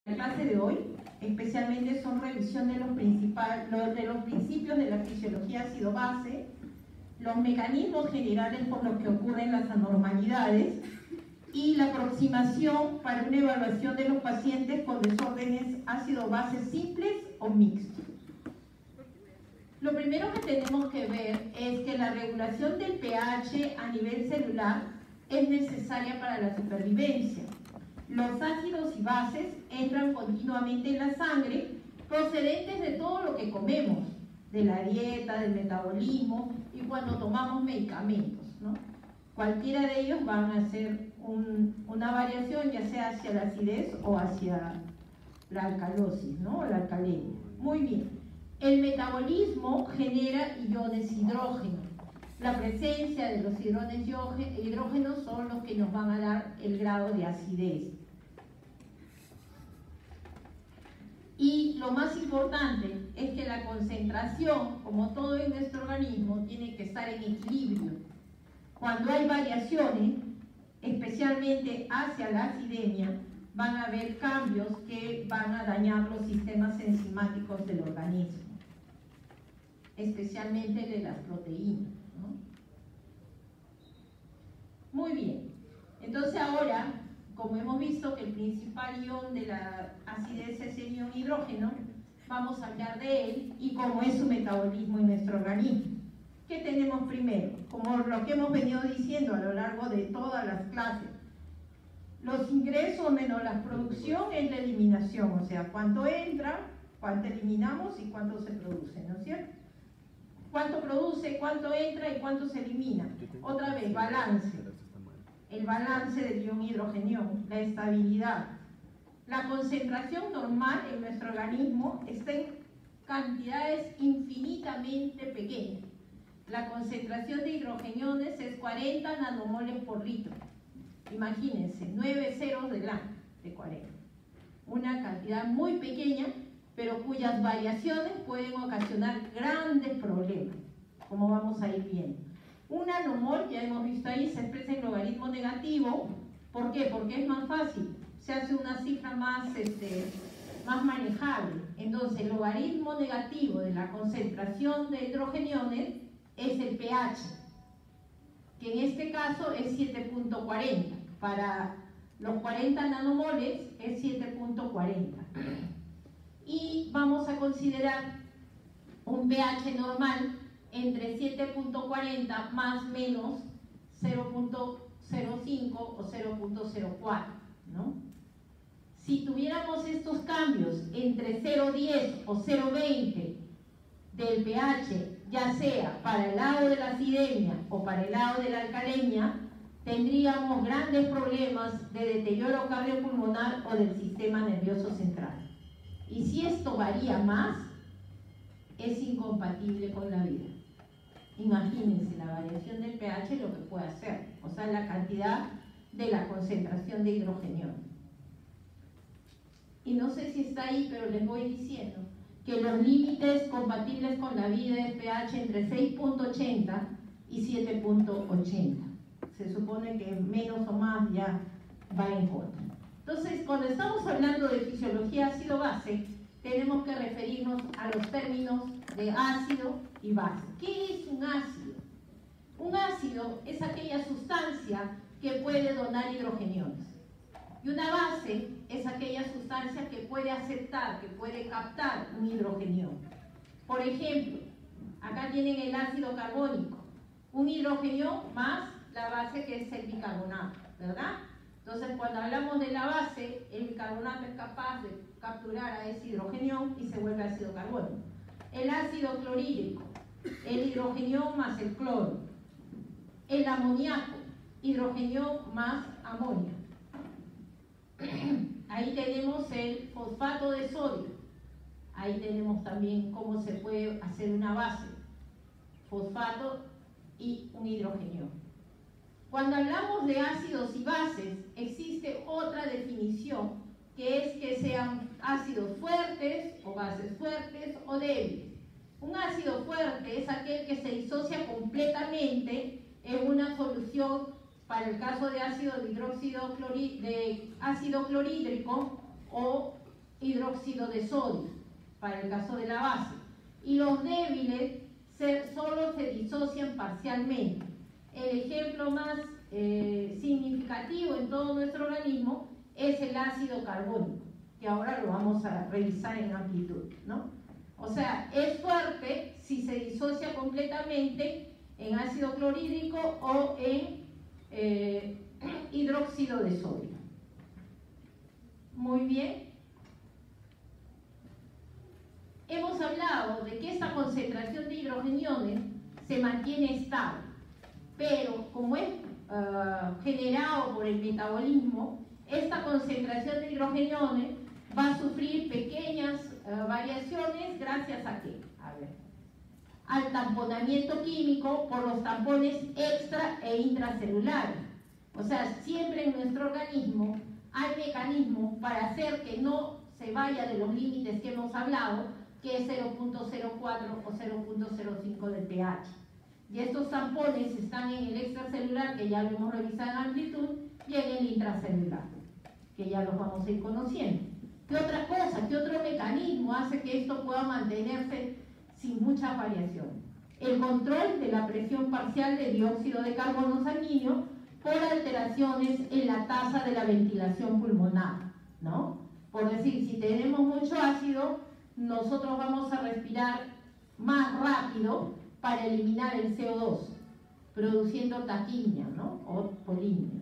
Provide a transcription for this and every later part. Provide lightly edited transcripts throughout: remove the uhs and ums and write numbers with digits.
La clase de hoy especialmente son revisión de los principios de la fisiología ácido-base, los mecanismos generales por los que ocurren las anormalidades y la aproximación para una evaluación de los pacientes con desórdenes ácido-base simples o mixtos. Lo primero que tenemos que ver es que la regulación del pH a nivel celular es necesaria para la supervivencia. Los ácidos y bases entran continuamente en la sangre procedentes de todo lo que comemos, de la dieta, del metabolismo y cuando tomamos medicamentos, ¿no? Cualquiera de ellos van a hacer una variación, ya sea hacia la acidez o hacia la alcalosis, ¿no? O la alcalemia. Muy bien. El metabolismo genera iones hidrógeno. La presencia de los iones hidrógenos son los que nos van a dar el grado de acidez. Y lo más importante es que la concentración, como todo en nuestro organismo, tiene que estar en equilibrio. Cuando hay variaciones, especialmente hacia la acidemia, van a haber cambios que van a dañar los sistemas enzimáticos del organismo, especialmente de las proteínas, ¿no? Muy bien, entonces ahora, como hemos visto que el principal ion de la acidez es el ion hidrógeno, vamos a hablar de él y cómo es su metabolismo en nuestro organismo. ¿Qué tenemos primero? Como lo que hemos venido diciendo a lo largo de todas las clases, los ingresos menos la producción es la eliminación, o sea, cuánto entra, cuánto eliminamos y cuánto se produce, ¿no es cierto? Cuánto produce, cuánto entra y cuánto se elimina. Otra vez, balance. El balance del ion hidrógeno, la estabilidad. La concentración normal en nuestro organismo está en cantidades infinitamente pequeñas. La concentración de hidrogeniones es 40 nanomoles por litro. Imagínense, 9 ceros delante de 40. Una cantidad muy pequeña, pero cuyas variaciones pueden ocasionar grandes problemas, como vamos a ir viendo. Un nanomol, ya hemos visto ahí, se expresa en logaritmo negativo. ¿Por qué? Porque es más fácil, se hace una cifra más manejable. Entonces, el logaritmo negativo de la concentración de hidrogeniones es el pH, que en este caso es 7.40. Para los 40 nanomoles es 7.40. Y vamos a considerar un pH normal entre 7.40 más menos 0.05 o 0.04, ¿no? Si tuviéramos estos cambios entre 0.10 o 0.20 del pH, ya sea para el lado de la acidemia o para el lado de la alcalemia, tendríamos grandes problemas de deterioro cardiopulmonar o del sistema nervioso central. Y si esto varía más, es incompatible con la vida. Imagínense la variación del pH lo que puede hacer, o sea, la cantidad de la concentración de hidrógeno. Y no sé si está ahí, pero les voy diciendo que los límites compatibles con la vida es pH entre 6.80 y 7.80. Se supone que menos o más ya va en contra. Entonces, cuando estamos hablando de fisiología ácido-base, tenemos que referirnos a los términos de ácido y base. ¿Qué es un ácido? Un ácido es aquella sustancia que puede donar hidrogeniones. Y una base es aquella sustancia que puede aceptar, que puede captar un hidrogenión. Por ejemplo, acá tienen el ácido carbónico. Un hidrogenión más la base que es el bicarbonato, ¿verdad? Entonces, cuando hablamos de la base, el bicarbonato es capaz de capturar a ese hidrogenión y se vuelve ácido carbónico. El ácido clorhídrico, el hidrogenión más el cloro. El amoníaco, hidrogenión más amonio. Ahí tenemos el fosfato de sodio. Ahí tenemos también cómo se puede hacer una base. Fosfato y un hidrogenión. Cuando hablamos de ácidos y bases, existe otra definición, que es que sean ácidos fuertes o bases fuertes o débiles. Un ácido fuerte es aquel que se disocia completamente en una solución, para el caso de ácido clorhídrico o hidróxido de sodio, para el caso de la base. Y los débiles solo se disocian parcialmente. El ejemplo más significativo en todo nuestro organismo es el ácido carbónico, que ahora lo vamos a revisar en amplitud, ¿no? O sea, es fuerte si se disocia completamente en ácido clorhídrico o en hidróxido de sodio. Muy bien. Hemos hablado de que esta concentración de hidrogeniones se mantiene estable, pero como es generado por el metabolismo, esta concentración de hidrogeniones va a sufrir pequeñas variaciones gracias a qué? Al tamponamiento químico por los tampones extra e intracelulares. O sea, siempre en nuestro organismo hay mecanismos para hacer que no se vaya de los límites que hemos hablado, que es 0.04 o 0.05 del pH. Y estos tampones están en el extracelular, que ya lo hemos revisado en amplitud, y en el intracelular, que ya los vamos a ir conociendo. ¿Qué otra cosa, qué otro mecanismo hace que esto pueda mantenerse sin mucha variación? El control de la presión parcial de dióxido de carbono sanguíneo por alteraciones en la tasa de la ventilación pulmonar, ¿no? Por decir, si tenemos mucho ácido, nosotros vamos a respirar más rápido para eliminar el CO2, produciendo taquimia, ¿no? O polimia.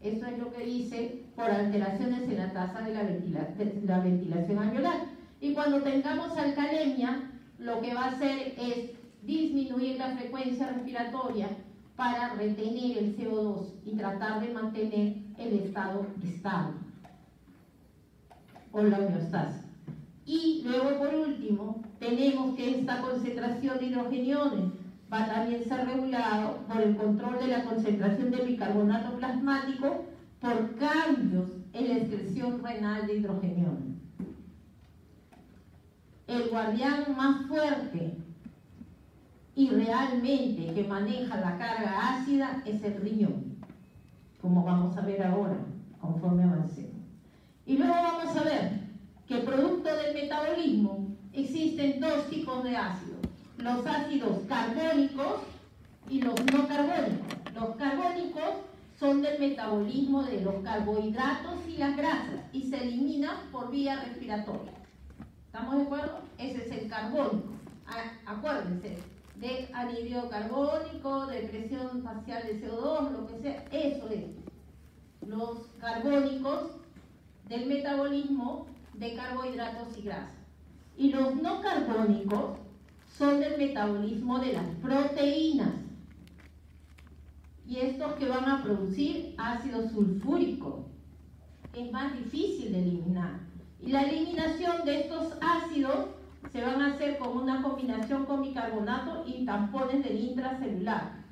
Eso es lo que dice por alteraciones en la tasa de la ventilación alveolar. Y cuando tengamos alcalemia, lo que va a hacer es disminuir la frecuencia respiratoria para retener el CO2 y tratar de mantener el estado estable o la homeostasis. Y luego, por último, tenemos que esta concentración de hidrogeniones va a también ser regulado por el control de la concentración de bicarbonato plasmático por cambios en la excreción renal de hidrogeniones. El guardián más fuerte y realmente que maneja la carga ácida es el riñón, como vamos a ver ahora, conforme avancemos. Y luego vamos a ver que producto del metabolismo existen dos tipos de ácidos: los ácidos carbónicos y los no carbónicos. Los carbónicos son del metabolismo de los carbohidratos y las grasas y se eliminan por vía respiratoria. ¿Estamos de acuerdo? Ese es el carbónico. Acuérdense, de anhídrido carbónico, de presión parcial de CO2, lo que sea, eso es. Los carbónicos del metabolismo de carbohidratos y grasas. Y los no carbónicos son del metabolismo de las proteínas. Y estos que van a producir ácido sulfúrico. Es más difícil de eliminar. Y la eliminación de estos ácidos se van a hacer con una combinación con bicarbonato y tampones del intracelular.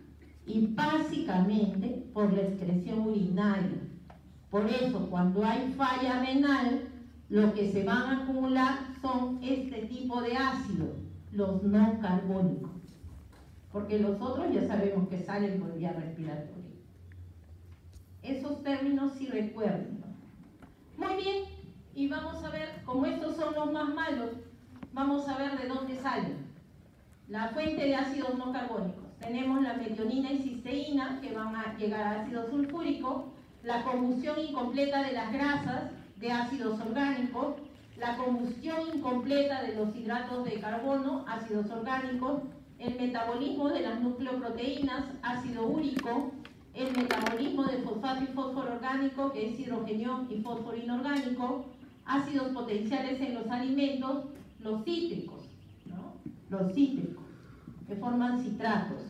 Y básicamente por la excreción urinaria. Por eso, cuando hay falla renal, lo que se van a acumular son este tipo de ácidos, los no carbónicos. Porque los otros ya sabemos que salen por vía respiratoria. Esos términos sí recuerden. Muy bien, y vamos a ver, como estos son los más malos, vamos a ver de dónde salen. La fuente de ácidos no carbónicos. Tenemos la metionina y cisteína, que van a llegar a ácido sulfúrico, la combustión incompleta de las grasas de ácidos orgánicos, la combustión incompleta de los hidratos de carbono, ácidos orgánicos, el metabolismo de las nucleoproteínas, ácido úrico, el metabolismo de fosfato y fósforo orgánico, que es hidrogenión y fósforo inorgánico, ácidos potenciales en los alimentos, los cítricos, ¿no? Los cítricos, que forman citratos.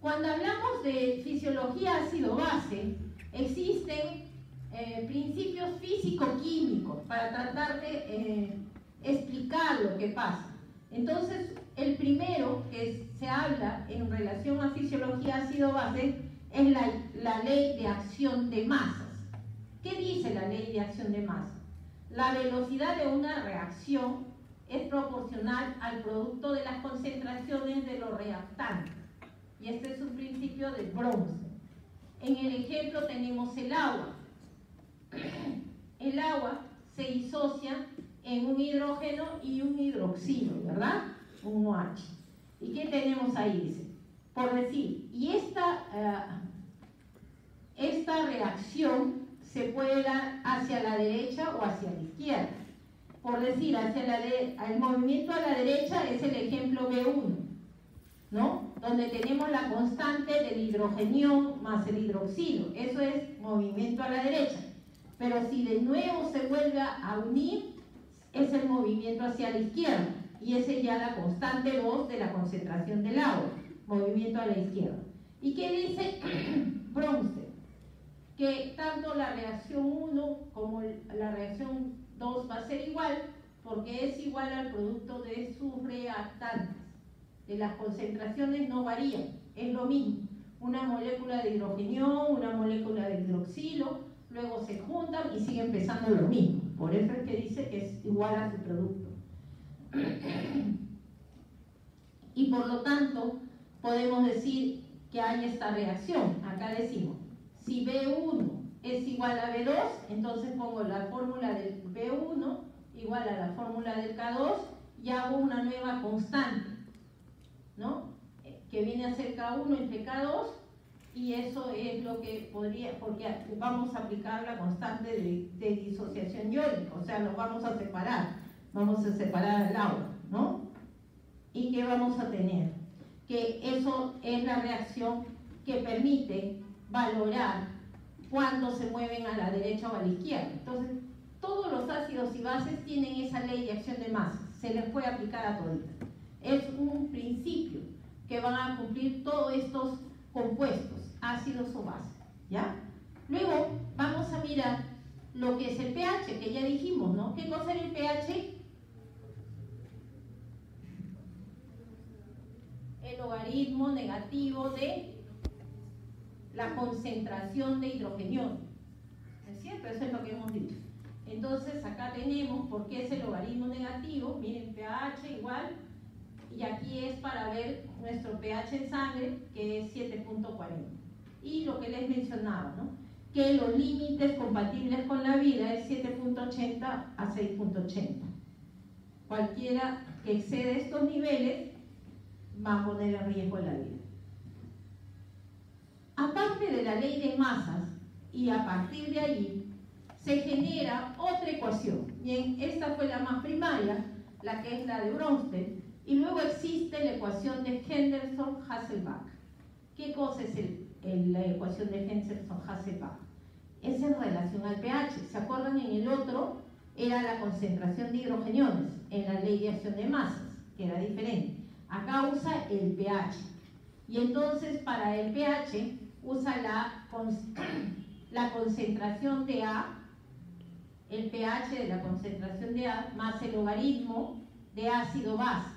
Cuando hablamos de fisiología ácido-base, existen principios físico-químicos para tratar de explicar lo que pasa. Entonces, el primero que se habla en relación a fisiología ácido-base es la ley de acción de masas. ¿Qué dice la ley de acción de masas? La velocidad de una reacción es proporcional al producto de las concentraciones de los reactantes. Y este es un principio de Brownsville. En el ejemplo tenemos el agua. el agua se disocia en un hidrógeno y un hidroxilo, ¿verdad? Un OH. ¿Y qué tenemos ahí? Dice, por decir, y esta reacción se puede dar hacia la derecha o hacia la izquierda. Por decir, el movimiento a la derecha es el ejemplo B1, ¿no? Donde tenemos la constante del hidrogenión más el hidroxilo. Eso es movimiento a la derecha. Pero si de nuevo se vuelve a unir, es el movimiento hacia la izquierda. Y esa es ya la constante 2 de la concentración del agua. Movimiento a la izquierda. ¿Y qué dice Bronsted? Que tanto la reacción 1 como la reacción 2 va a ser igual, porque es igual al producto de sus reactantes. De las concentraciones no varían, es lo mismo. Una molécula de hidrogenión, una molécula de hidroxilo, luego se juntan y siguen pesando lo mismo. Por eso es que dice que es igual a su producto. Y por lo tanto, podemos decir que hay esta reacción. Acá decimos, si B1 es igual a B2, entonces pongo la fórmula del B1 igual a la fórmula del K2 y hago una nueva constante, ¿no? Que viene a ser K1 entre K2, y eso es lo que podría, porque vamos a aplicar la constante de disociación iónica, o sea, nos vamos a separar el agua, ¿no? ¿Y qué vamos a tener? Que eso es la reacción que permite valorar cuándo se mueven a la derecha o a la izquierda. Entonces, todos los ácidos y bases tienen esa ley de acción de masas, se les puede aplicar a todos. Es un principio que van a cumplir todos estos compuestos, ácidos o bases, ¿ya? Luego vamos a mirar lo que es el pH, que ya dijimos, ¿no? ¿Qué cosa es el pH? El logaritmo negativo de la concentración de hidrogenión, ¿es cierto? Eso es lo que hemos dicho. Entonces acá tenemos por qué es el logaritmo negativo. Miren, pH igual, y aquí es para ver nuestro pH en sangre, que es 7.40. Y lo que les mencionaba, ¿no? Que los límites compatibles con la vida es 7.80 a 6.80. Cualquiera que excede estos niveles va a poner en riesgo la vida. Aparte de la ley de masas, y a partir de ahí, se genera otra ecuación. Bien, esta fue la más primaria, la que es la de Bronsted, y luego existe la ecuación de Henderson-Hasselbalch. ¿Qué cosa es la ecuación de Henderson-Hasselbalch? Es en relación al pH. ¿Se acuerdan? En el otro era la concentración de hidrogeniones, en la ley de acción de masas, que era diferente. Acá usa el pH. Y entonces para el pH usa la concentración de A, el pH de la concentración de A más el logaritmo de ácido base.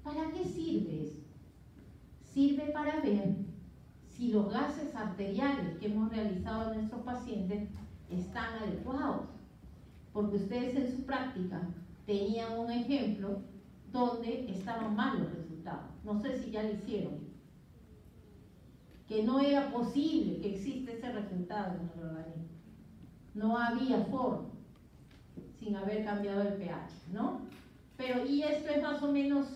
¿Para qué sirve eso? Sirve para ver si los gases arteriales que hemos realizado en nuestros pacientes están adecuados. Porque ustedes en su práctica tenían un ejemplo donde estaban mal los resultados. No sé si ya lo hicieron. Que no era posible que exista ese resultado en el organismo. No había forma, sin haber cambiado el pH, ¿no? Pero, y esto es más o menos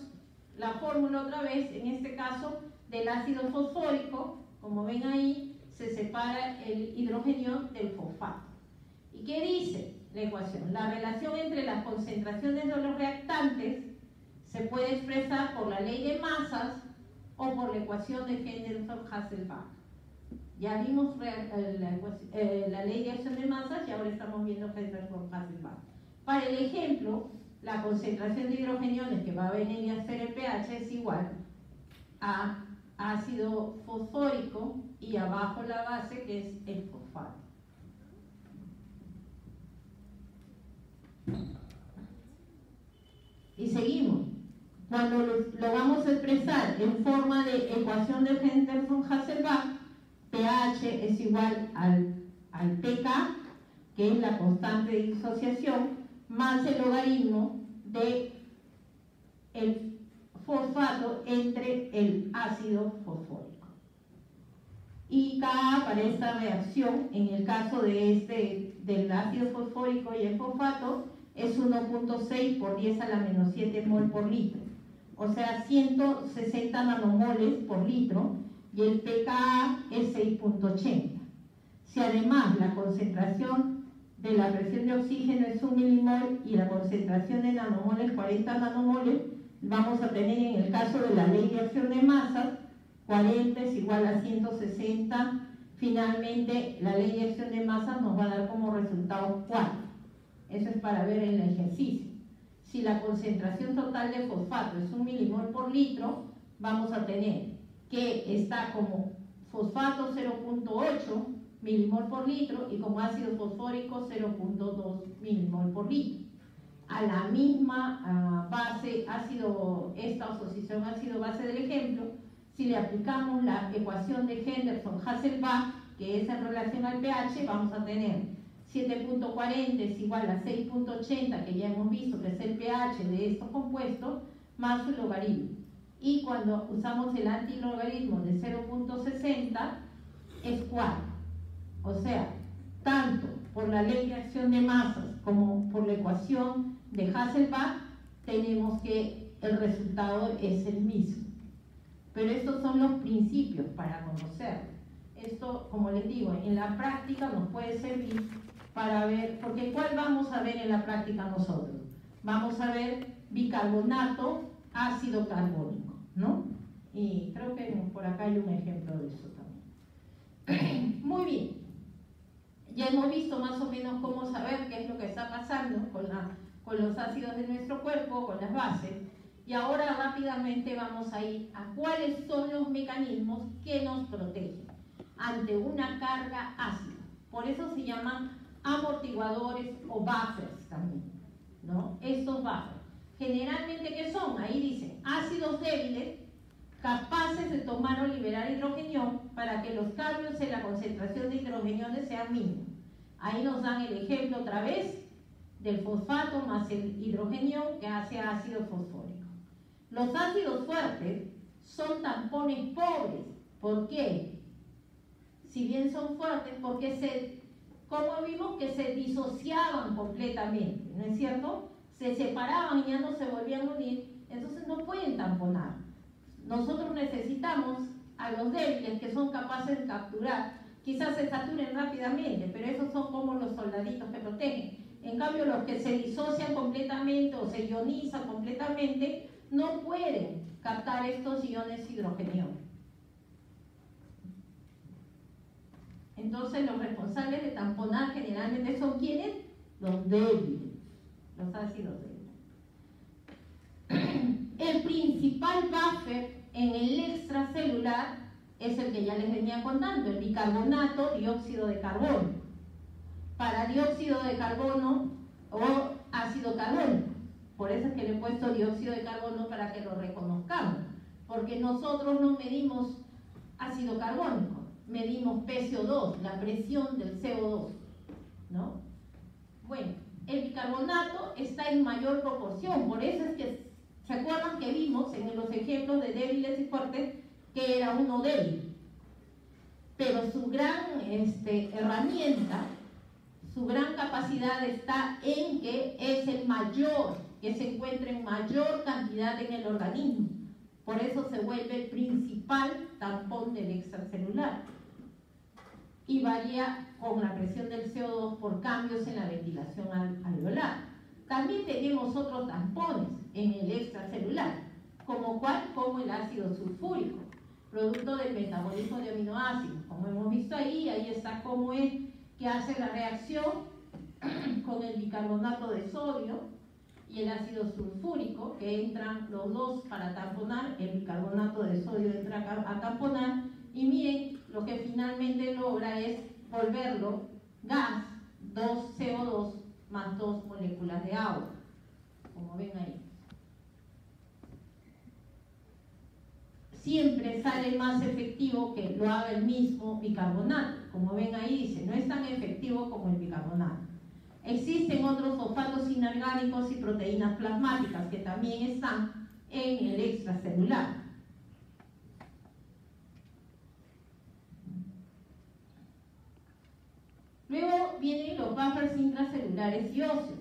la fórmula otra vez, en este caso, del ácido fosfórico. Como ven ahí, se separa el hidrogenio del fosfato. ¿Y qué dice la ecuación? La relación entre las concentraciones de los reactantes se puede expresar por la ley de masas o por la ecuación de Henderson-Hasselbalch. Ya vimos la ley de acción de masas y ahora estamos viendo Henderson-Hasselbalch. Para el ejemplo, la concentración de hidrogeniones que va a venir a ser el pH es igual a ácido fosfórico y abajo la base, que es el fosfato. Y seguimos. Cuando lo vamos a expresar en forma de ecuación de Henderson-Hasselbalch, pH es igual al pK, que es la constante de disociación, más el logaritmo de el fosfato entre el ácido fosfórico. y Ka para esta reacción, en el caso de del ácido fosfórico y el fosfato, es 1.6 por 10 a la menos 7 mol por litro, o sea 160 nanomoles por litro, y el pKa es 6.80. Si además la concentración de la presión de oxígeno es 1 milimol y la concentración de nanomoles 40 nanomoles, vamos a tener en el caso de la ley de acción de masas, 40 es igual a 160. Finalmente, la ley de acción de masas nos va a dar como resultado 4. Eso es para ver el ejercicio. Si la concentración total de fosfato es 1 milimol por litro, vamos a tener que está como fosfato 0.8 milimol por litro y como ácido fosfórico 0.2 milimol por litro. A la misma base, esta oposición ácido-base del ejemplo, si le aplicamos la ecuación de Henderson-Hasselbalch, que es en relación al pH, vamos a tener 7.40 es igual a 6.80, que ya hemos visto que es el pH de estos compuestos, más su logaritmo. Y cuando usamos el antilogaritmo de 0.60, es 4. O sea, tanto por la ley de acción de masas como por la ecuación de Hasselbalch, tenemos que el resultado es el mismo. Pero estos son los principios para conocerlo. Esto, como les digo, en la práctica nos puede servir para ver, porque ¿cuál vamos a ver en la práctica nosotros? Vamos a ver bicarbonato, ácido carbónico, ¿no? Y creo que por acá hay un ejemplo de eso también. Muy bien. Ya hemos visto más o menos cómo saber qué es lo que está pasando con los ácidos de nuestro cuerpo, con las bases. Y ahora rápidamente vamos a ir a cuáles son los mecanismos que nos protegen ante una carga ácida. Por eso se llaman amortiguadores o buffers también, ¿no? Estos buffers. Generalmente, ¿qué son? Ahí dicen ácidos débiles capaces de tomar o liberar hidrogenión para que los cambios en la concentración de hidrogeniones sean mínimos. Ahí nos dan el ejemplo otra vez del fosfato más el hidrogenión que hace ácido fosfórico. Los ácidos fuertes son tampones pobres. ¿Por qué? Si bien son fuertes, porque como vimos que se disociaban completamente, ¿no es cierto? Se separaban y ya no se volvían a unir, entonces no pueden tamponar. Nosotros necesitamos a los débiles que son capaces de capturar, quizás se saturen rápidamente, pero esos son como los soldaditos que protegen. En cambio, los que se disocian completamente o se ionizan completamente, no pueden captar estos iones hidrogenio. Entonces, los responsables de tamponar generalmente son ¿quiénes? Los débiles, los ácidos débiles. El principal buffer en el extracelular es el que ya les venía contando, el bicarbonato, dióxido de carbono. Para dióxido de carbono o ácido carbónico. Por eso es que le he puesto dióxido de carbono para que lo reconozcamos. Porque nosotros no medimos ácido carbónico, medimos PCO2, la presión del CO2, ¿no? Bueno, el bicarbonato está en mayor proporción, por eso es que, ¿se acuerdan que vimos en los ejemplos de débiles y fuertes que era uno débil? Pero su gran herramienta, su gran capacidad está en que es el mayor, que se encuentra en mayor cantidad en el organismo. Por eso se vuelve el principal tampón del extracelular. Y varía con la presión del CO2 por cambios en la ventilación alveolar. También tenemos otros tampones en el extracelular, como el ácido sulfúrico, producto del metabolismo de aminoácidos. Como hemos visto ahí está cómo es que hace la reacción con el bicarbonato de sodio y el ácido sulfúrico, que entran los dos para tamponar. El bicarbonato de sodio entra a tamponar y miren, lo que finalmente logra es volverlo gas, 2 CO2 más 2 moléculas de agua, como ven ahí. Siempre sale más efectivo que lo haga el mismo bicarbonato. Como ven ahí dice, no es tan efectivo como el bicarbonato. Existen otros fosfatos inorgánicos y proteínas plasmáticas que también están en el extracelular. Luego vienen los buffers intracelulares y óseos.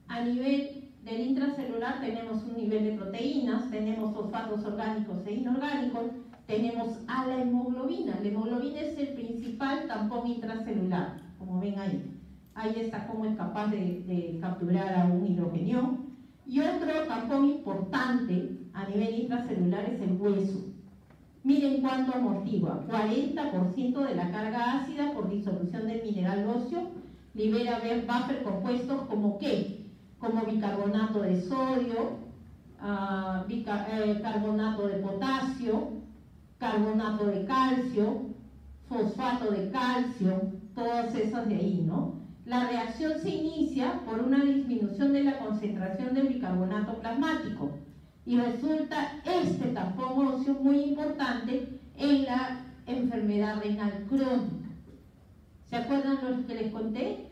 A nivel del intracelular tenemos un nivel de proteínas, tenemos fosfatos orgánicos e inorgánicos, tenemos a la hemoglobina. La hemoglobina es el principal tampón intracelular, como ven ahí. Ahí está cómo es capaz de capturar a un hidrogenión. Y otro tampón importante a nivel intracelular es el hueso. Miren cuánto amortigua, 40% de la carga ácida por disolución del mineral óseo, libera buffer compuestos como ¿qué? Como bicarbonato de sodio, carbonato de potasio, carbonato de calcio, fosfato de calcio, todas esas de ahí, ¿no? La reacción se inicia por una disminución de la concentración del bicarbonato plasmático y resulta este tampón óseo muy importante en la enfermedad renal crónica. ¿Se acuerdan los que les conté?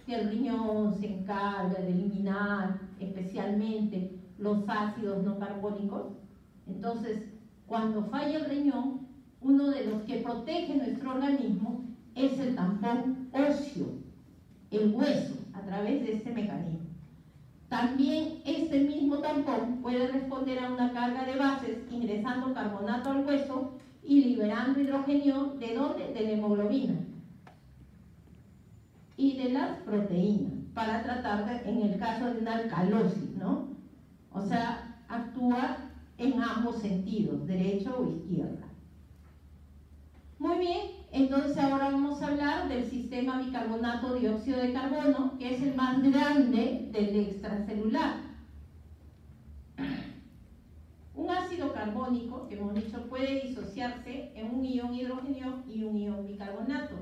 Que el riñón se encarga de eliminar especialmente los ácidos no carbónicos. Entonces, cuando falla el riñón, uno de los que protege nuestro organismo es el tampón óseo, el hueso, a través de este mecanismo. También este mismo tampón puede responder a una carga de bases ingresando carbonato al hueso y liberando hidrógeno. ¿De dónde? De la hemoglobina y de las proteínas, para tratar en el caso de una alcalosis, ¿no? O sea, actúa en ambos sentidos, derecha o izquierda. Muy bien, entonces ahora vamos a hablar del sistema bicarbonato dióxido de carbono, que es el más grande del extracelular. Un ácido carbónico, que hemos dicho, puede disociarse en un ion hidrógeno y un ion bicarbonato,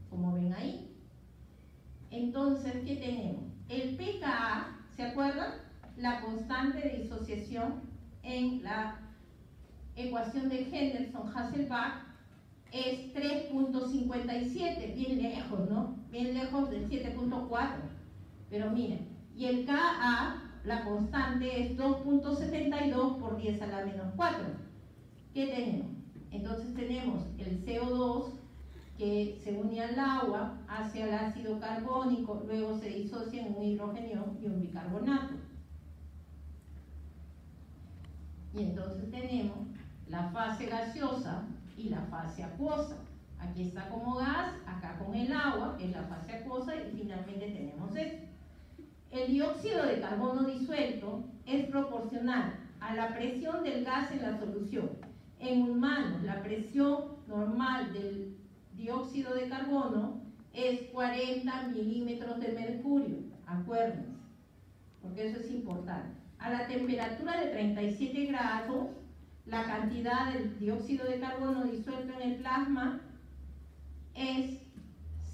como ven ahí. Entonces, ¿qué tenemos? El pKa, ¿se acuerdan? La constante de disociación en la ecuación de Henderson-Hasselbalch es 3.57, bien lejos, ¿no? Bien lejos del 7.4. Pero miren, y el Ka, la constante es 2.72 por 10 a la menos 4. ¿Qué tenemos? Entonces tenemos el CO2 que se une al agua, hacia el ácido carbónico, luego se disocia en un hidrógeno y un bicarbonato. Y entonces tenemos la fase gaseosa y la fase acuosa. Aquí está como gas, acá con el agua, que es la fase acuosa, y finalmente tenemos esto. El dióxido de carbono disuelto es proporcional a la presión del gas en la solución. En humanos, la presión normal del dióxido de carbono es 40 milímetros de mercurio, acuérdense, porque eso es importante. A la temperatura de 37 grados, la cantidad del dióxido de carbono disuelto en el plasma es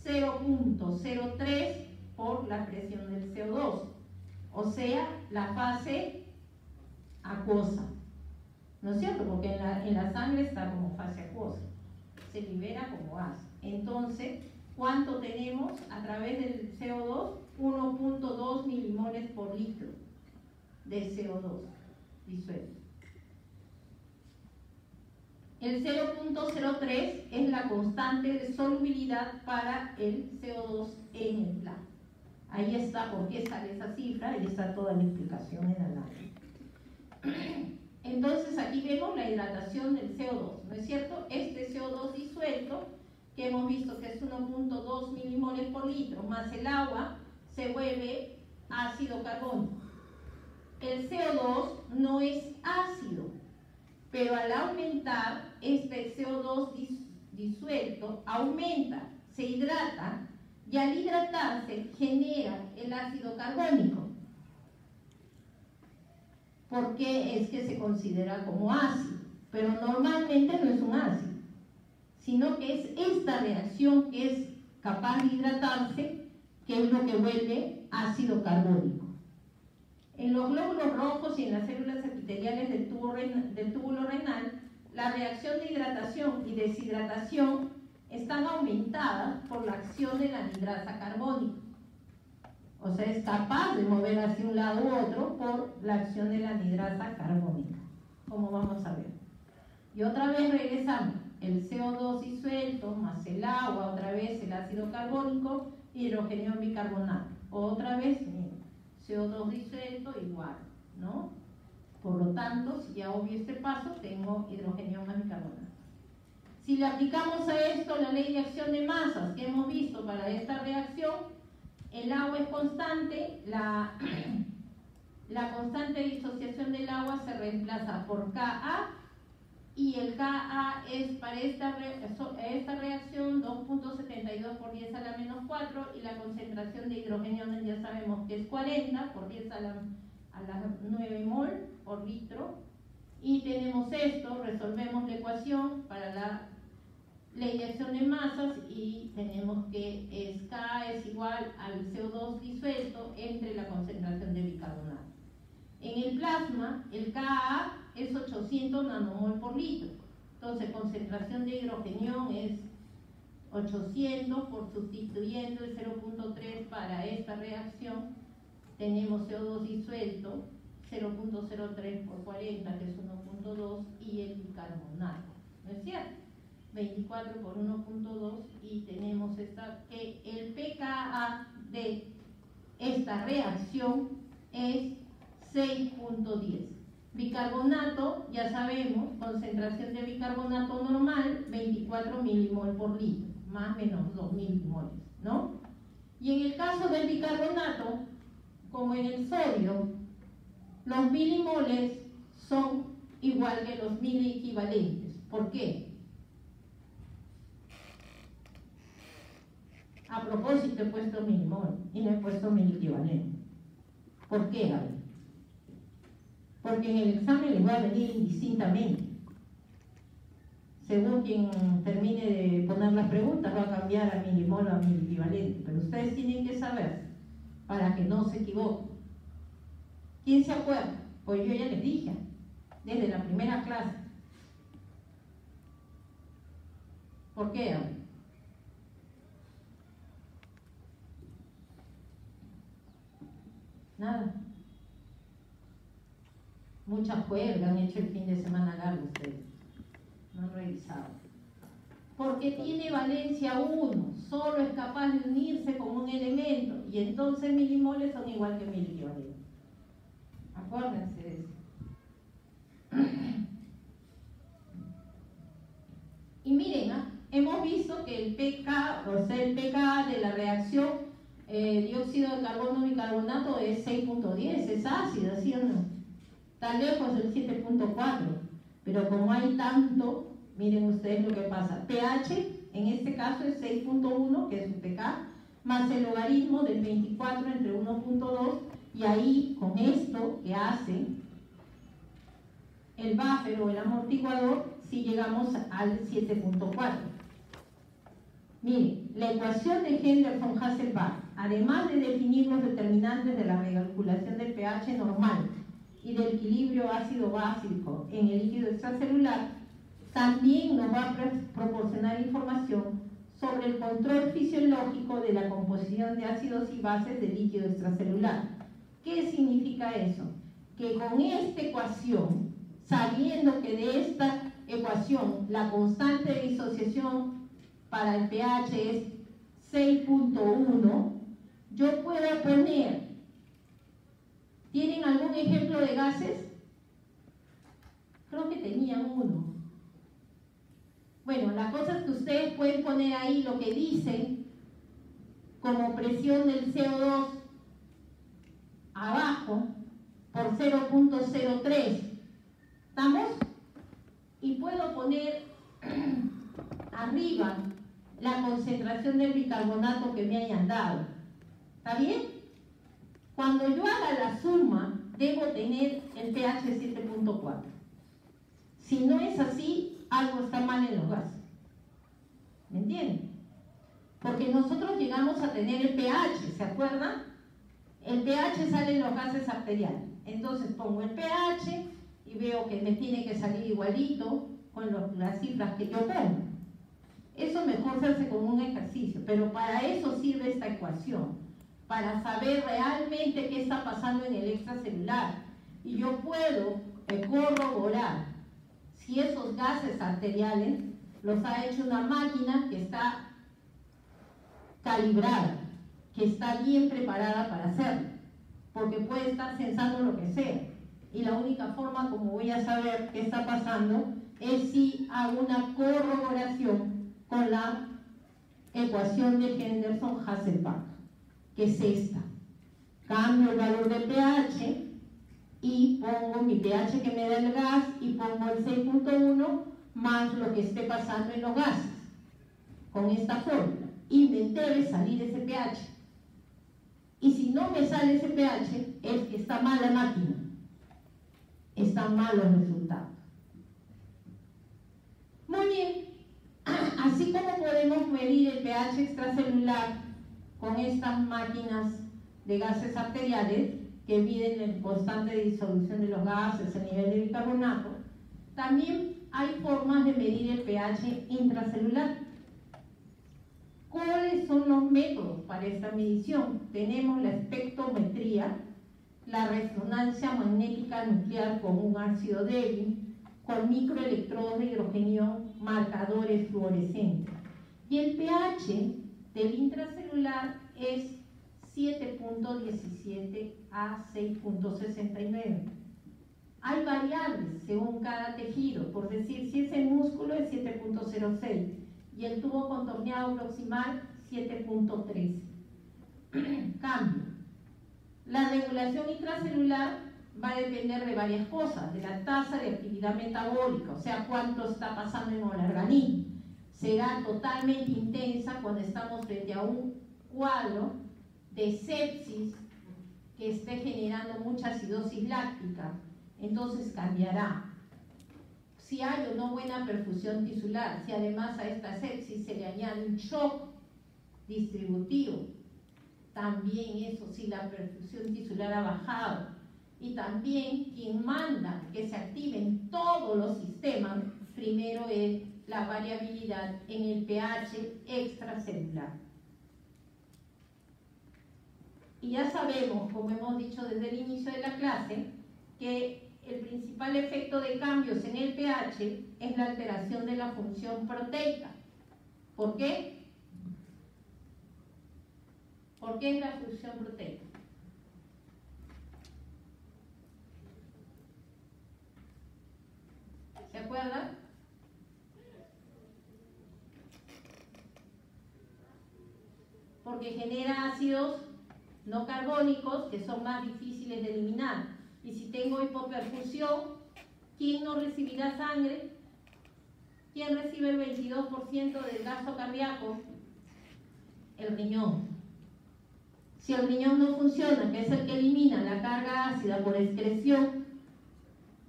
0.03 por la presión del CO2, o sea, la fase acuosa, ¿no es cierto? Porque en la sangre está como fase acuosa, se libera como gas. Entonces, ¿cuánto tenemos a través del CO2? 1.2 milimoles por litro de CO2 disuelto. El 0.03 es la constante de solubilidad para el CO2 en el plasma. Ahí está por qué sale esa cifra, ahí está toda la explicación en la lámina. Entonces aquí vemos la hidratación del CO2, ¿no es cierto? Este CO2 disuelto, que hemos visto que es 1.2 milimoles por litro, más el agua, se vuelve ácido carbónico. El CO2 no es ácido, pero al aumentar, este CO2 disuelto aumenta, se hidrata, y al hidratarse genera el ácido carbónico. ¿Por qué es que se considera como ácido? Pero normalmente no es un ácido, sino que es esta reacción que es capaz de hidratarse, que es lo que vuelve ácido carbónico. En los glóbulos rojos y en las células epiteliales del túbulo renal, la reacción de hidratación y deshidratación están aumentadas por la acción de la anhidrasa carbónica. O sea, es capaz de mover hacia un lado u otro por la acción de la anhidrasa carbónica, como vamos a ver. Y otra vez regresamos. el CO2 disuelto más el agua, otra vez el ácido carbónico, hidrógeno en bicarbonato. Otra vez, CO2 disuelto igual, ¿no? Por lo tanto, si ya obvio este paso, tengo hidrógeno más bicarbonato. Si le aplicamos a esto la ley de acción de masas que hemos visto para esta reacción, el agua es constante, la constante de disociación del agua se reemplaza por Ka, y el Ka es para esta reacción 2.72 por 10 a la menos 4, y la concentración de hidrógeno ya sabemos que es 40 por 10 a la 9 mol por litro. Y tenemos esto, resolvemos la ecuación para la ley de acción de masas y tenemos que K es igual al CO2 disuelto entre la concentración de bicarbonato. En el plasma, el Ka es 800 nanomol por litro. Entonces, concentración de hidrógeno es 800 por sustituyendo el 0.3 para esta reacción. Tenemos CO2 disuelto, 0.03 por 40, que es 1.2, y el bicarbonato, ¿no es cierto? 24 por 1.2, y tenemos que el pKa de esta reacción es 6.10. Bicarbonato, ya sabemos, concentración de bicarbonato normal, 24 milimol por litro, más o menos 2 milimoles, ¿no? Y en el caso del bicarbonato, como en el sodio, los milimoles son igual que los miliequivalentes. ¿Por qué? A propósito he puesto milimol y no he puesto miliequivalente. ¿Por qué, Gaby? Porque en el examen les va a venir indistintamente. Según quien termine de poner las preguntas, va a cambiar a milimol o a miliequivalente. Pero ustedes tienen que saber para que no se equivoquen. ¿Quién se acuerda? Pues yo ya les dije, desde la primera clase. ¿Por qué, Gaby? Nada. Mucha juerga han hecho el fin de semana largo ustedes. No han revisado. Porque tiene valencia 1, solo es capaz de unirse con un elemento, y entonces milimoles son igual que miliequivalentes. Acuérdense de eso. Y miren, hemos visto que el pK, o sea, el pK de la reacción dióxido de carbono bicarbonato es 6.10, es ácida, ¿sí o no? Está lejos del 7.4, pero como hay tanto, miren ustedes lo que pasa. pH, en este caso es 6.1, que es su pK, más el logaritmo del 24 entre 1.2, y ahí con esto que hace el buffer o el amortiguador, si llegamos al 7.4. Miren, la ecuación de Henderson-Hasselbalch, además de definir los determinantes de la recalculación del pH normal y del equilibrio ácido-básico en el líquido extracelular, también nos va a proporcionar información sobre el control fisiológico de la composición de ácidos y bases del líquido extracelular. ¿Qué significa eso? Que con esta ecuación, sabiendo que de esta ecuación la constante de disociación para el pH es 6.1, yo puedo poner, ¿tienen algún ejemplo de gases? Creo que tenían uno. Bueno, la cosa es que ustedes pueden poner ahí lo que dicen como presión del CO2 abajo por 0.03. ¿Estamos? Y puedo poner arriba la concentración del bicarbonato que me hayan dado. ¿Está bien? Cuando yo haga la suma, debo tener el pH 7.4. Si no es así, algo está mal en los gases. ¿Me entienden? Porque nosotros llegamos a tener el pH, ¿se acuerdan? El pH sale en los gases arteriales. Entonces pongo el pH y veo que me tiene que salir igualito con las cifras que yo pongo. Eso mejor se hace con un ejercicio, pero para eso sirve esta ecuación, para saber realmente qué está pasando en el extracelular. Y yo puedo corroborar si esos gases arteriales los ha hecho una máquina que está calibrada, que está bien preparada para hacerlo, porque puede estar censando lo que sea. Y la única forma como voy a saber qué está pasando es si hago una corroboración con la ecuación de Henderson-Hasselbalch, que es esta. Cambio el valor del pH y pongo mi pH que me da el gas y pongo el 6.1 más lo que esté pasando en los gases, con esta fórmula. Y me debe salir ese pH. Y si no me sale ese pH, es que está mal la máquina. Están mal los resultados. Muy bien. Así como podemos medir el pH extracelular con estas máquinas de gases arteriales que miden el constante de disolución de los gases, el nivel de bicarbonato, también hay formas de medir el pH intracelular. ¿Cuáles son los métodos para esta medición? Tenemos la espectrometría, la resonancia magnética nuclear con un ácido débil, con microelectrodos de hidrogenio, marcadores fluorescentes. Y el pH del intracelular es 7.17 a 6.69. Hay variables según cada tejido, por decir, si es el músculo es 7.06 y el tubo contorneado proximal 7.13. Cambio. La regulación intracelular va a depender de varias cosas, de la tasa de actividad metabólica, o sea, cuánto está pasando en el organismo. Será totalmente intensa cuando estamos frente a un cuadro de sepsis que esté generando mucha acidosis láctica, entonces cambiará. Si hay o no buena perfusión tisular, si además a esta sepsis se le añade un shock distributivo, también eso, si la perfusión tisular ha bajado, y también quien manda que se activen todos los sistemas, primero es la variabilidad en el pH extracelular. Y ya sabemos, como hemos dicho desde el inicio de la clase, que el principal efecto de cambios en el pH es la alteración de la función proteica. ¿Por qué? ¿Por qué es la función proteica? ¿Se acuerdan? Porque genera ácidos no carbónicos que son más difíciles de eliminar. Y si tengo hipoperfusión, ¿quién no recibirá sangre? ¿Quién recibe el 22% del gasto cardíaco? El riñón. Si el riñón no funciona, que es el que elimina la carga ácida por excreción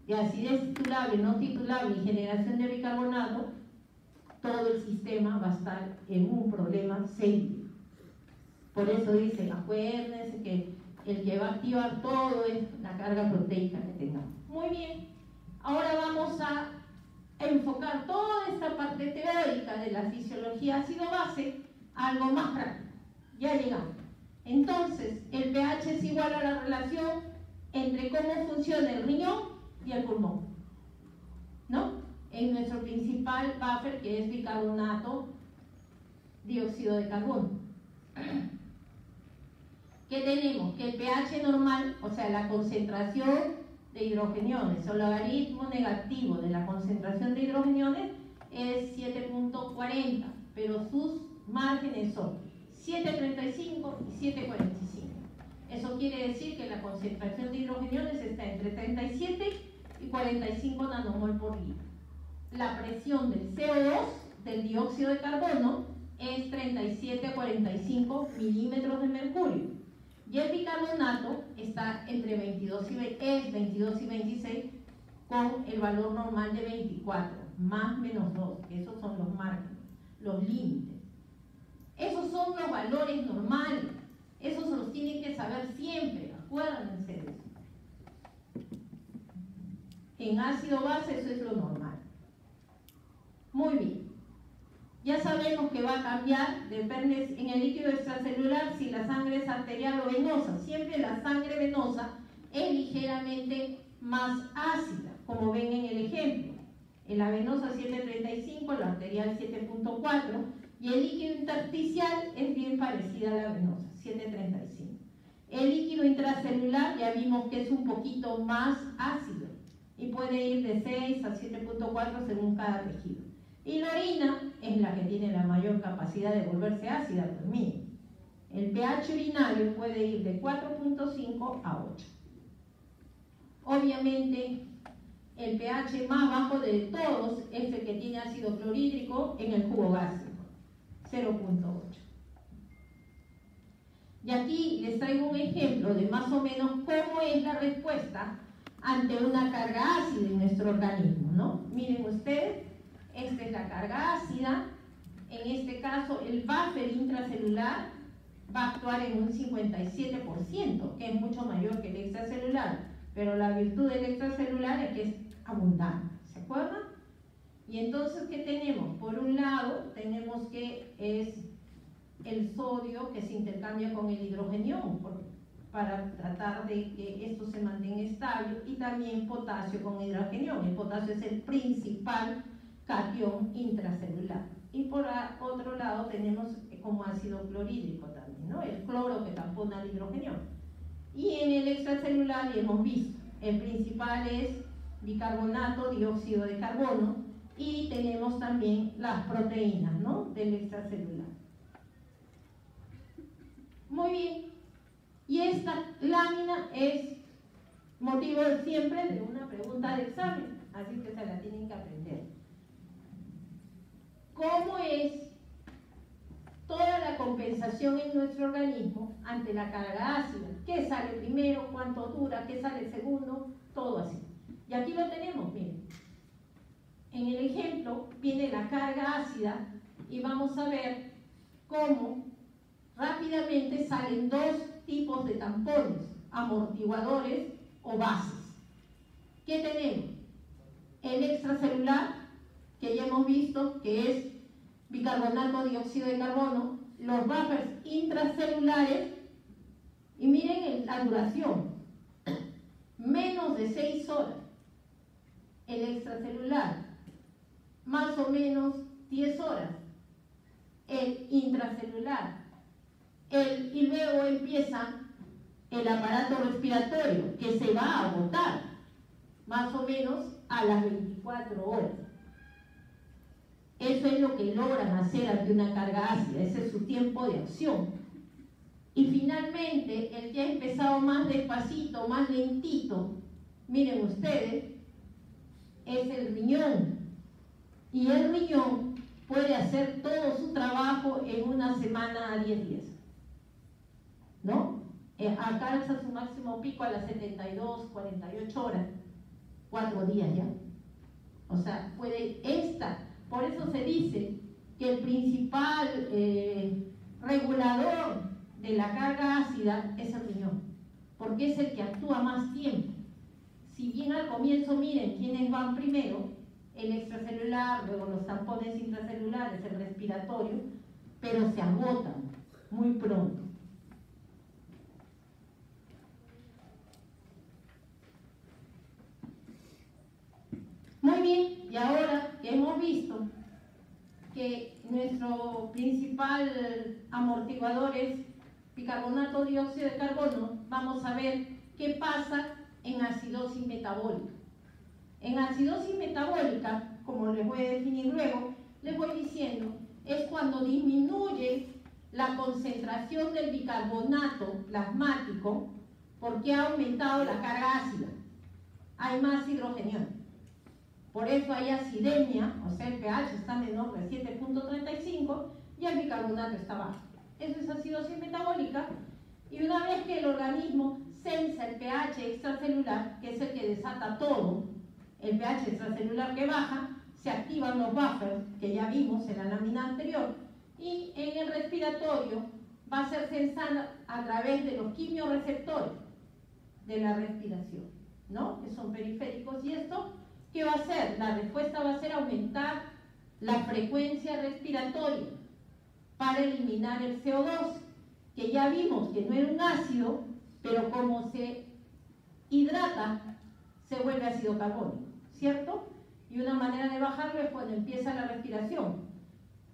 de acidez titulable, no titulable y generación de bicarbonato, todo el sistema va a estar en un problema serio. Por eso dicen, acuérdense que el que va a activar todo es la carga proteica que tengamos. Muy bien, ahora vamos a enfocar toda esta parte teórica de la fisiología ácido-base a algo más práctico. Ya llegamos. Entonces, el pH es igual a la relación entre cómo funciona el riñón y el pulmón, ¿no? En nuestro principal buffer, que es bicarbonato, dióxido de carbono. ¿Qué tenemos? Que el pH normal, o sea, la concentración de hidrogeniones, o el logaritmo negativo de la concentración de hidrogeniones es 7.40, pero sus márgenes son 7.35 y 7.45. Eso quiere decir que la concentración de hidrogeniones está entre 37 y 45 nanomol por litro. La presión del CO2, del dióxido de carbono, es 37 a 45 milímetros de mercurio. Y el bicarbonato está entre 22 y 26 con el valor normal de 24, más menos 2, que esos son los márgenes, los límites. Esos son los valores normales, esos los tienen que saber siempre, acuérdense de eso. En ácido base eso es lo normal. Muy bien. Ya sabemos que va a cambiar, depende en el líquido extracelular si la sangre es arterial o venosa. Siempre la sangre venosa es ligeramente más ácida, como ven en el ejemplo. En la venosa 7.35, la arterial 7.4 y el líquido intersticial es bien parecida a la venosa, 7.35. El líquido intracelular ya vimos que es un poquito más ácido y puede ir de 6 a 7.4 según cada tejido. Y la orina es la que tiene la mayor capacidad de volverse ácida por mí. El pH urinario puede ir de 4.5 a 8. Obviamente, el pH más bajo de todos es el que tiene ácido clorhídrico en el jugo gástrico, 0.8. Y aquí les traigo un ejemplo de más o menos cómo es la respuesta ante una carga ácida en nuestro organismo, ¿no? Miren ustedes, esta es la carga ácida. En este caso, el buffer intracelular va a actuar en un 57%, que es mucho mayor que el extracelular, pero la virtud del extracelular es que es abundante, ¿se acuerdan? Y entonces, ¿qué tenemos? Por un lado, tenemos que es el sodio que se intercambia con el hidrogenio para tratar de que esto se mantenga estable, y también potasio con hidrogenio. El potasio es el principal catión intracelular. Y por otro lado tenemos como ácido clorhídrico también, ¿no? El cloro que tampona el hidrogenio. Y en el extracelular ya hemos visto, el principal es bicarbonato, dióxido de carbono, y tenemos también las proteínas, ¿no?, del extracelular. Muy bien, y esta lámina es motivo siempre de una pregunta de examen, así que se la tienen que aprender. ¿Cómo es toda la compensación en nuestro organismo ante la carga ácida? ¿Qué sale primero? ¿Cuánto dura? ¿Qué sale segundo? Todo así. Y aquí lo tenemos, miren. En el ejemplo viene la carga ácida y vamos a ver cómo rápidamente salen dos tipos de tampones, amortiguadores o bases. ¿Qué tenemos? El extracelular, que ya hemos visto que es bicarbonato, dióxido de carbono, los buffers intracelulares, y miren la duración, menos de 6 horas. El extracelular, más o menos 10 horas. El intracelular, y luego empieza el aparato respiratorio, que se va a agotar más o menos a las 24 horas. Eso es lo que logran hacer ante una carga ácida, ese es su tiempo de acción. Y finalmente, el que ha empezado más despacito, más lentito, miren ustedes, es el riñón. Y el riñón puede hacer todo su trabajo en una semana a 10 días, ¿no? Alcanza su máximo pico a las 72, 48 horas, 4 días ya. O sea, puede por eso se dice que el principal regulador de la carga ácida es el riñón, porque es el que actúa más tiempo. Si bien al comienzo, miren quiénes van primero, el extracelular, luego los tampones intracelulares, el respiratorio, pero se agotan muy pronto. Muy bien, y ahora que hemos visto que nuestro principal amortiguador es bicarbonato, dióxido de carbono, vamos a ver qué pasa en acidosis metabólica. En acidosis metabólica, como les voy a definir luego, les voy diciendo, es cuando disminuye la concentración del bicarbonato plasmático porque ha aumentado la carga ácida. Hay más hidrogenio. Por eso hay acidemia, o sea, el pH está menor de 7.35 y el bicarbonato está bajo. Eso es acidosis metabólica, y una vez que el organismo sensa el pH extracelular, que es el que desata todo, el pH extracelular que baja, se activan los buffers que ya vimos en la lámina anterior, y en el respiratorio va a ser sensada a través de los quimioreceptores de la respiración, ¿no? Que son periféricos, y esto, ¿qué va a hacer? La respuesta va a ser aumentar la frecuencia respiratoria para eliminar el CO2, que ya vimos que no era un ácido, pero como se hidrata, se vuelve ácido carbónico, ¿cierto? Y una manera de bajarlo es cuando empieza la respiración.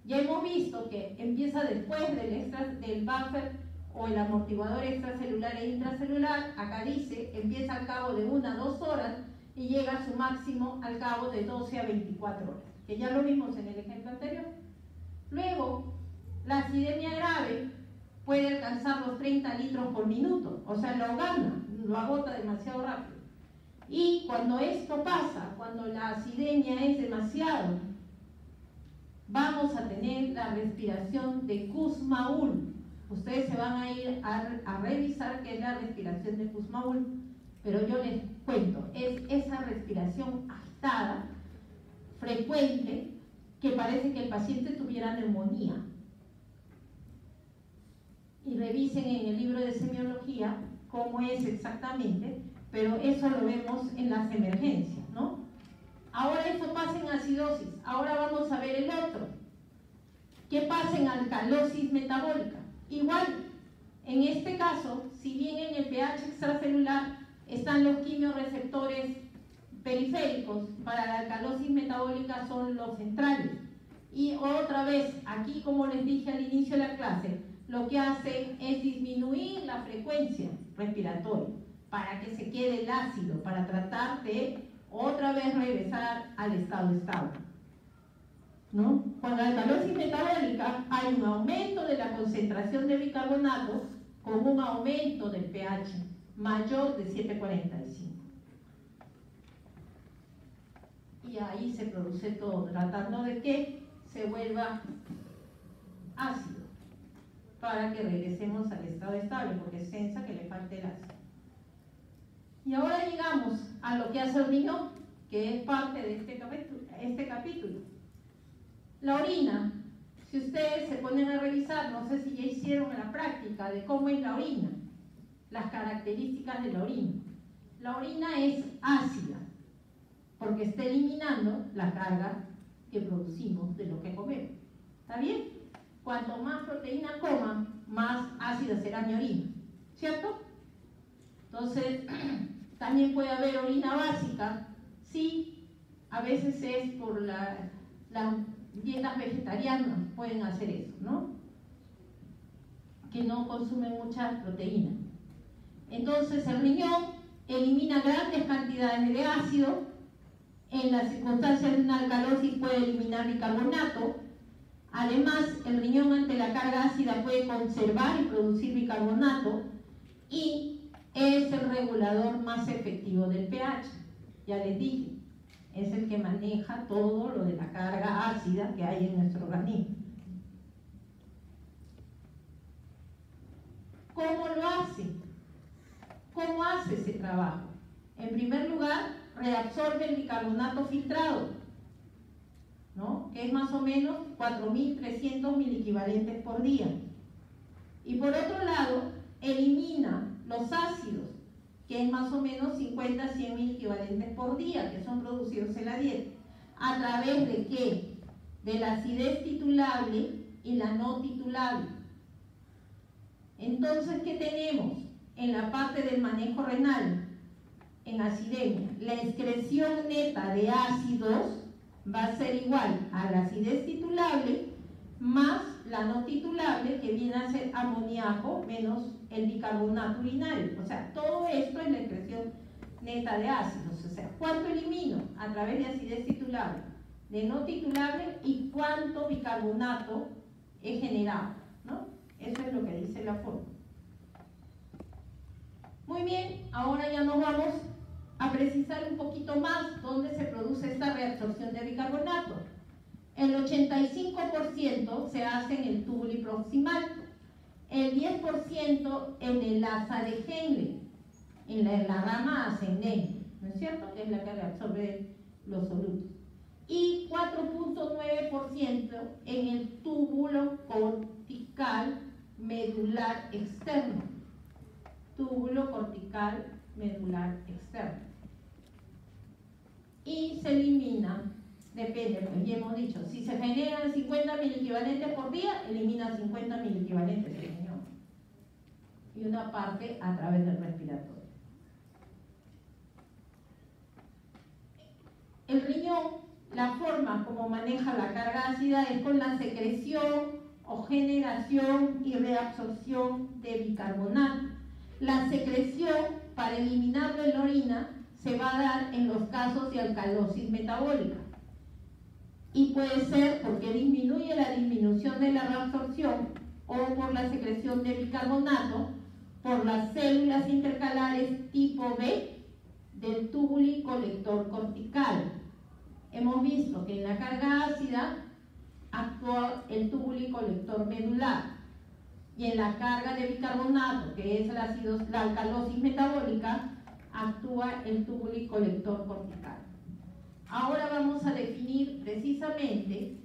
Ya hemos visto que empieza después del buffer o el amortiguador extracelular e intracelular. Acá dice, empieza al cabo de 1 a 2 horas y llega a su máximo al cabo de 12 a 24 horas, que ya lo vimos en el ejemplo anterior. Luego, la acidemia grave puede alcanzar los 30 litros por minuto, o sea, lo gana, lo agota demasiado rápido. Y cuando esto pasa, cuando la acidemia es demasiado, vamos a tener la respiración de Kussmaul. Ustedes se van a ir a revisar qué es la respiración de Kussmaul, pero yo les cuento, es esa respiración agitada, frecuente, que parece que el paciente tuviera neumonía. Y revisen en el libro de semiología cómo es exactamente, pero eso lo vemos en las emergencias, ¿no? Ahora eso pasa en acidosis. Ahora vamos a ver el otro. ¿Qué pasa en alcalosis metabólica? Igual, en este caso, si bien en el pH extracelular están los quimiorreceptores periféricos, para la alcalosis metabólica son los centrales. Y otra vez, aquí como les dije al inicio de la clase, lo que hacen es disminuir la frecuencia respiratoria para que se quede el ácido, para tratar de otra vez regresar al estado estable, ¿no? Con la alcalosis metabólica hay un aumento de la concentración de bicarbonato con un aumento del pH mayor de 7,45. Y ahí se produce todo, tratando de que se vuelva ácido para que regresemos al estado estable, porque es sensa que le falte el ácido. Y ahora llegamos a lo que hace el riñón, que es parte de este capítulo. La orina, si ustedes se ponen a revisar, no sé si ya hicieron la práctica de cómo es la orina, las características de la orina. La orina es ácida, porque está eliminando la carga que producimos de lo que comemos. ¿Está bien? Cuanto más proteína coma, más ácida será mi orina, ¿cierto? Entonces, también puede haber orina básica, sí, a veces es por las dietas vegetarianas, pueden hacer eso, ¿no? Que no consumen mucha proteína. Entonces, el riñón elimina grandes cantidades de ácido. En las circunstancias de una alcalosis puede eliminar bicarbonato. Además, el riñón ante la carga ácida puede conservar y producir bicarbonato y es el regulador más efectivo del pH. Ya les dije, es el que maneja todo lo de la carga ácida que hay en nuestro organismo. ¿Cómo lo hace? ¿Cómo hace ese trabajo? En primer lugar, reabsorbe el bicarbonato filtrado, ¿no? Que es más o menos 4.300 miliequivalentes por día. Y por otro lado, elimina los ácidos, que es más o menos 50 a 100 miliequivalentes por día, que son producidos en la dieta. ¿A través de qué? De la acidez titulable y la no titulable. Entonces, ¿qué tenemos? En la parte del manejo renal, en acidemia, la excreción neta de ácidos va a ser igual a la acidez titulable más la no titulable, que viene a ser amoníaco menos el bicarbonato urinario. O sea, todo esto es la excreción neta de ácidos. O sea, ¿cuánto elimino a través de acidez titulable, de no titulable, y cuánto bicarbonato he generado, ¿no? Eso es lo que dice la fórmula. Muy bien, ahora ya nos vamos a precisar un poquito más dónde se produce esta reabsorción de bicarbonato. El 85% se hace en el túbulo proximal, el 10% en el asa de Henle, en la rama ascendente, ¿no es cierto? Que es la que reabsorbe los solutos. Y 4.9% en el túbulo cortical medular externo. Túbulo cortical medular externo. Y se elimina, depende, pues ya hemos dicho, si se generan 50 miliequivalentes por día, elimina 50 miliequivalentes de riñón. Y una parte a través del respiratorio. El riñón, la forma como maneja la carga ácida es con la secreción o generación y reabsorción de bicarbonato. La secreción, para eliminarlo en la orina, se va a dar en los casos de alcalosis metabólica. Y puede ser porque disminuye la disminución de la reabsorción o por la secreción de bicarbonato por las células intercalares tipo B del túbulo colector cortical. Hemos visto que en la carga ácida actúa el túbulo colector medular y en la carga de bicarbonato, que es la alcalosis metabólica, actúa el túbulo colector cortical. Ahora vamos a definir precisamente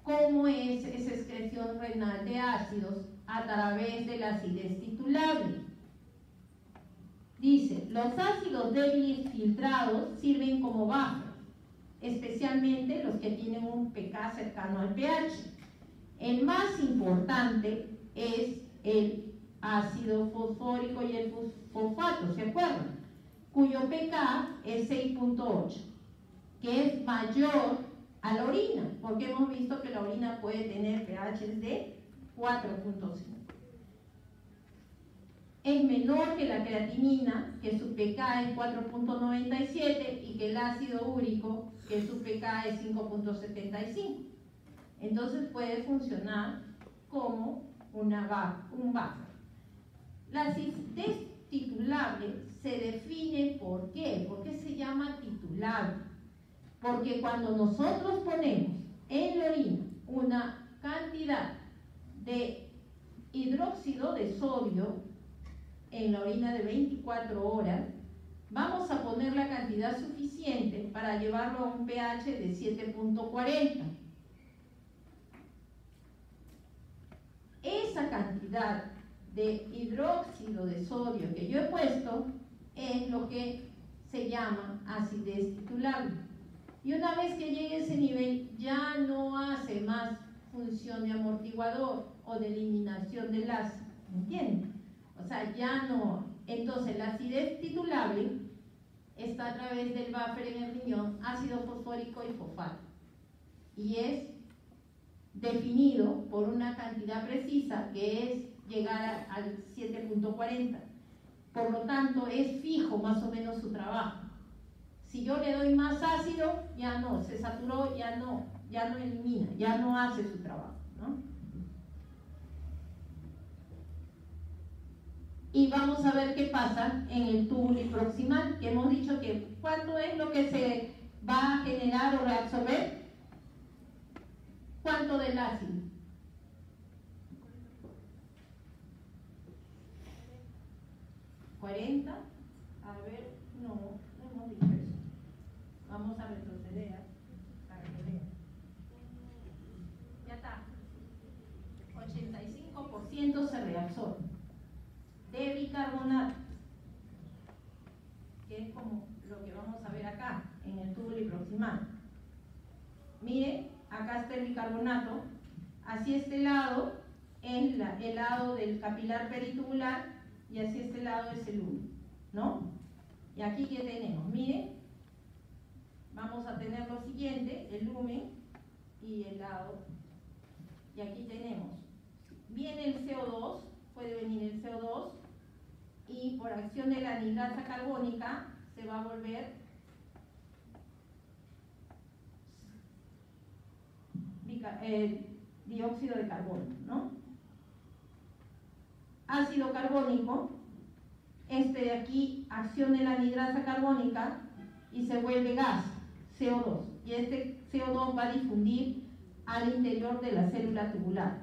cómo es esa excreción renal de ácidos a través de la acidez titulable. Dice, los ácidos débiles filtrados sirven como buffer, especialmente los que tienen un pK cercano al pH. El más importante es el ácido fosfórico y el fosfato, ¿se acuerdan? Cuyo pK es 6.8, que es mayor a la orina, porque hemos visto que la orina puede tener pHs de 4.5. Es menor que la creatinina, que su pK es 4.97, y que el ácido úrico, que su pK es 5.75. Entonces puede funcionar como un buffer. La acidez titulable se define ¿por qué? ¿Por qué se llama titulable? Porque cuando nosotros ponemos en la orina una cantidad de hidróxido de sodio en la orina de 24 horas, vamos a poner la cantidad suficiente para llevarlo a un pH de 7.40. Esa cantidad de hidróxido de sodio que yo he puesto es lo que se llama acidez titulable. Y una vez que llegue a ese nivel, ya no hace más función de amortiguador o de eliminación del ácido, ¿entienden? O sea, ya no. Entonces, la acidez titulable está a través del buffer en el riñón, ácido fosfórico y fosfato. Y es definido por una cantidad precisa que es llegar al 7.40. Por lo tanto, es fijo más o menos su trabajo. Si yo le doy más ácido, ya no, se saturó, ya no elimina, ya no hace su trabajo, ¿no? Y vamos a ver qué pasa en el túbulo proximal, que hemos dicho que ¿cuánto es lo que se va a generar o reabsorber? ¿Cuánto del ácido? 40. A ver, no hemos dicho eso. Vamos a retroceder para que vean. Ya está. 85% se reabsorbe de bicarbonato, que es como lo que vamos a ver acá en el túbulo proximal. Miren, acá está el bicarbonato, así este lado es el lado del capilar peritubular y así este lado es el lumen, ¿no? Y aquí ¿qué tenemos? Miren, vamos a tener lo siguiente, el lumen y el lado, y aquí tenemos, viene el CO2, puede venir el CO2, y por acción de la anidrasa carbónica se va a volver dióxido de carbono, ¿no? Ácido carbónico, este de aquí, acción de la anidrasa carbónica y se vuelve gas, CO2, y este CO2 va a difundir al interior de la célula tubular.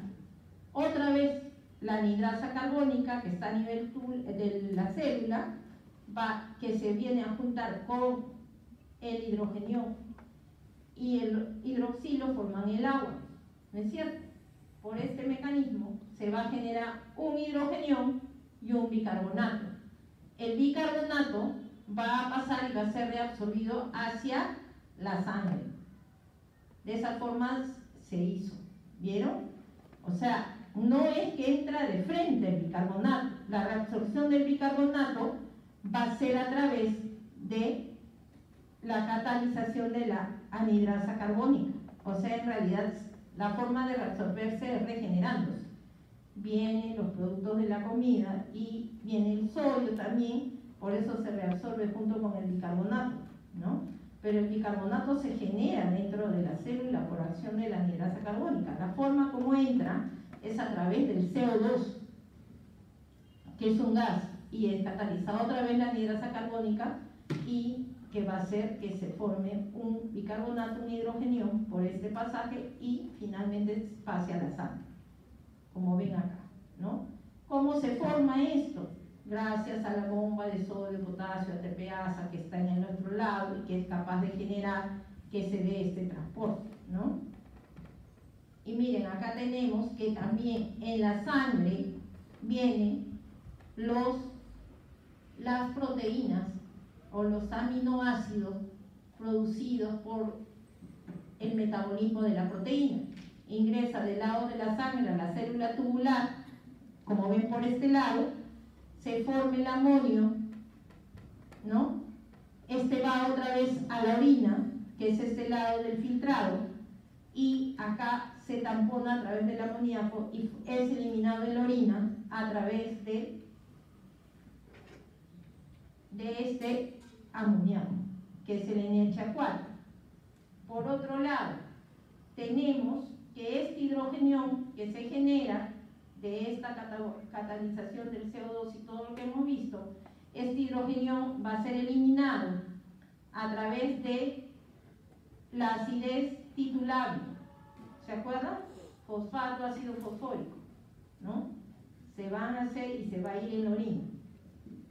Otra vez la anidrasa carbónica, que está a nivel de la célula, que se viene a juntar con el hidrógeno y el hidroxilo forman el agua, ¿no es cierto? Por este mecanismo se va a generar un hidrógeno y un bicarbonato. El bicarbonato va a pasar y va a ser reabsorbido hacia la sangre. De esa forma se hizo, ¿vieron? O sea, no es que entra de frente el bicarbonato, la reabsorción del bicarbonato va a ser a través de la catalización de la anhidrasa carbónica. O sea, en realidad la forma de reabsorberse es regenerándose. Vienen los productos de la comida y viene el sodio también, por eso se reabsorbe junto con el bicarbonato, ¿no? Pero el bicarbonato se genera dentro de la célula por acción de la anhidrasa carbónica. La forma como entra es a través del CO2, que es un gas, y es catalizado otra vez la anhidrasa carbónica y que va a hacer que se forme un bicarbonato, un hidrogenión por este pasaje y finalmente pase a la sangre, como ven acá, ¿no? ¿Cómo se forma esto? Gracias a la bomba de sodio, potasio, ATPasa que está en el otro lado y que es capaz de generar que se dé este transporte, ¿no? Y miren, acá tenemos que también en la sangre vienen las proteínas o los aminoácidos producidos por el metabolismo de la proteína. Ingresa del lado de la sangre a la célula tubular, como ven por este lado, se forma el amonio, ¿no? Este va otra vez a la orina, que es este lado del filtrado, y acá se tampona a través del amoníaco y es eliminado en la orina a través de este amoníaco, que es el NH4. Por otro lado, tenemos que este hidrogenión que se genera de esta catalización del CO2 y todo lo que hemos visto, este hidrogenión va a ser eliminado a través de la acidez titulable. ¿Se acuerdan? Fosfato, ácido fosfórico, ¿no? Se van a hacer y se va a ir en la orina.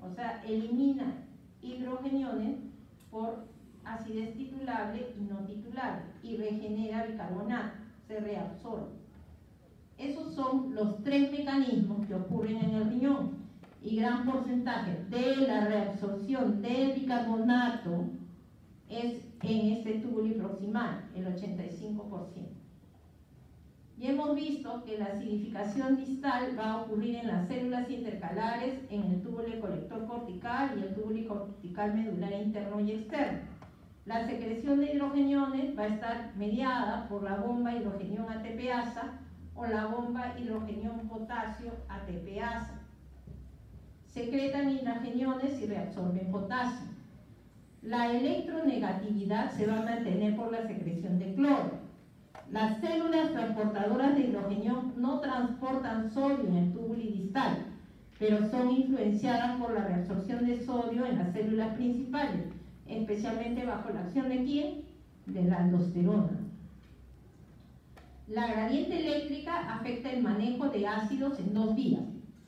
O sea, elimina hidrogeniones por acidez titulable y no titulable y regenera bicarbonato, se reabsorbe. Esos son los tres mecanismos que ocurren en el riñón y gran porcentaje de la reabsorción del bicarbonato es en este túbulo proximal, el 85%. Y hemos visto que la acidificación distal va a ocurrir en las células intercalares, en el túbulo colector cortical y el túbulo cortical medular interno y externo. La secreción de hidrogeniones va a estar mediada por la bomba hidrogenión ATPasa o la bomba hidrogenión potasio ATPasa. Secretan hidrogeniones y reabsorben potasio. La electronegatividad se va a mantener por la secreción de cloro. Las células transportadoras de hidrogenión no transportan sodio en el túbulo distal, pero son influenciadas por la reabsorción de sodio en las células principales, especialmente bajo la acción ¿de quién? De la aldosterona. La gradiente eléctrica afecta el manejo de ácidos en dos vías.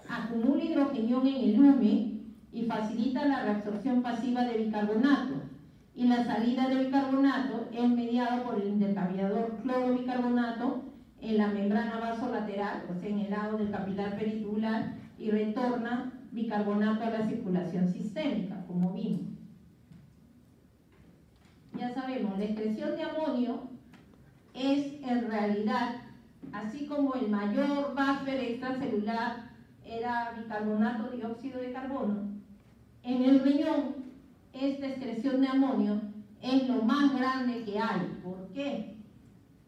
Acumula hidrogenión en el lumen y facilita la reabsorción pasiva de bicarbonato. Y la salida de bicarbonato es mediado por el intercambiador cloro-bicarbonato en la membrana vasolateral, o sea, en el lado del capilar peritubular, y retorna bicarbonato a la circulación sistémica, como vimos. Ya sabemos, la excreción de amonio es en realidad, así como el mayor buffer extracelular era bicarbonato dióxido de carbono, en el riñón esta excreción de amonio es lo más grande que hay. ¿Por qué?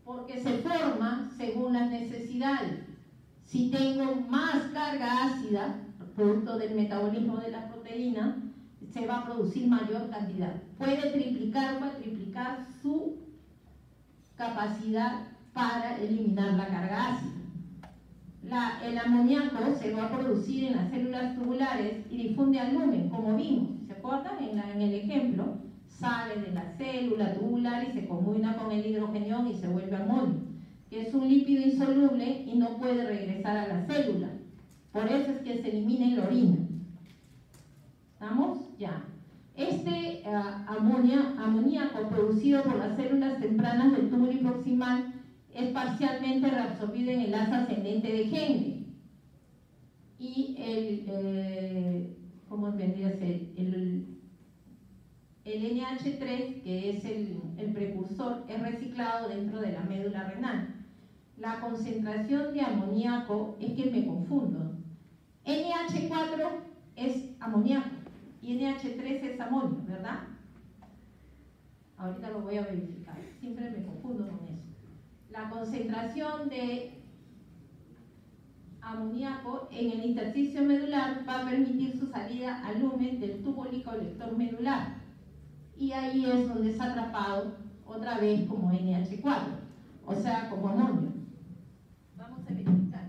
Porque se forma según las necesidades. Si tengo más carga ácida, producto del metabolismo de la proteína, se va a producir mayor cantidad. Puede triplicar o cuatriplicar su capacidad para eliminar la carga ácida. El amoníaco se va a producir en las células tubulares y difunde al lumen, como vimos. ¿Se acuerdan? En el ejemplo, sale de la célula tubular y se combina con el hidrogenión y se vuelve amonio, que es un lípido insoluble y no puede regresar a la célula. Por eso es que se elimina en la orina. ¿Estamos? Ya. Este amoníaco producido por las células tempranas del túbulo proximal es parcialmente reabsorbido en el asa ascendente de Henle. Y ¿cómo vendría a ser? El NH3, que es el precursor, es reciclado dentro de la médula renal. La concentración de amoníaco es que me confundo. NH4 es amoníaco y NH3 es amonio, ¿verdad? ahorita lo voy a verificar, siempre me confundo con eso. La concentración de amoníaco en el intersticio medular va a permitir su salida al lumen del tubo colector medular, y ahí es donde es atrapado otra vez como NH4, o sea, como amonio. Vamos a verificar.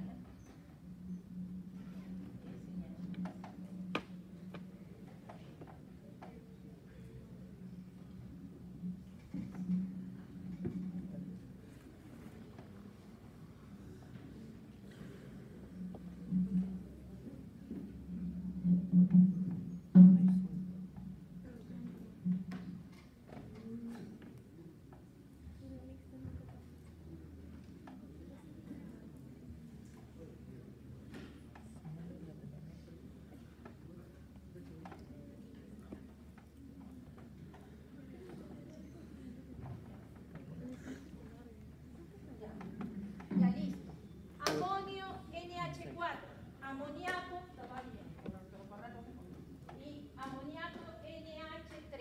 Ya listo. Amonio NH4, amoníaco, y amoníaco NH3,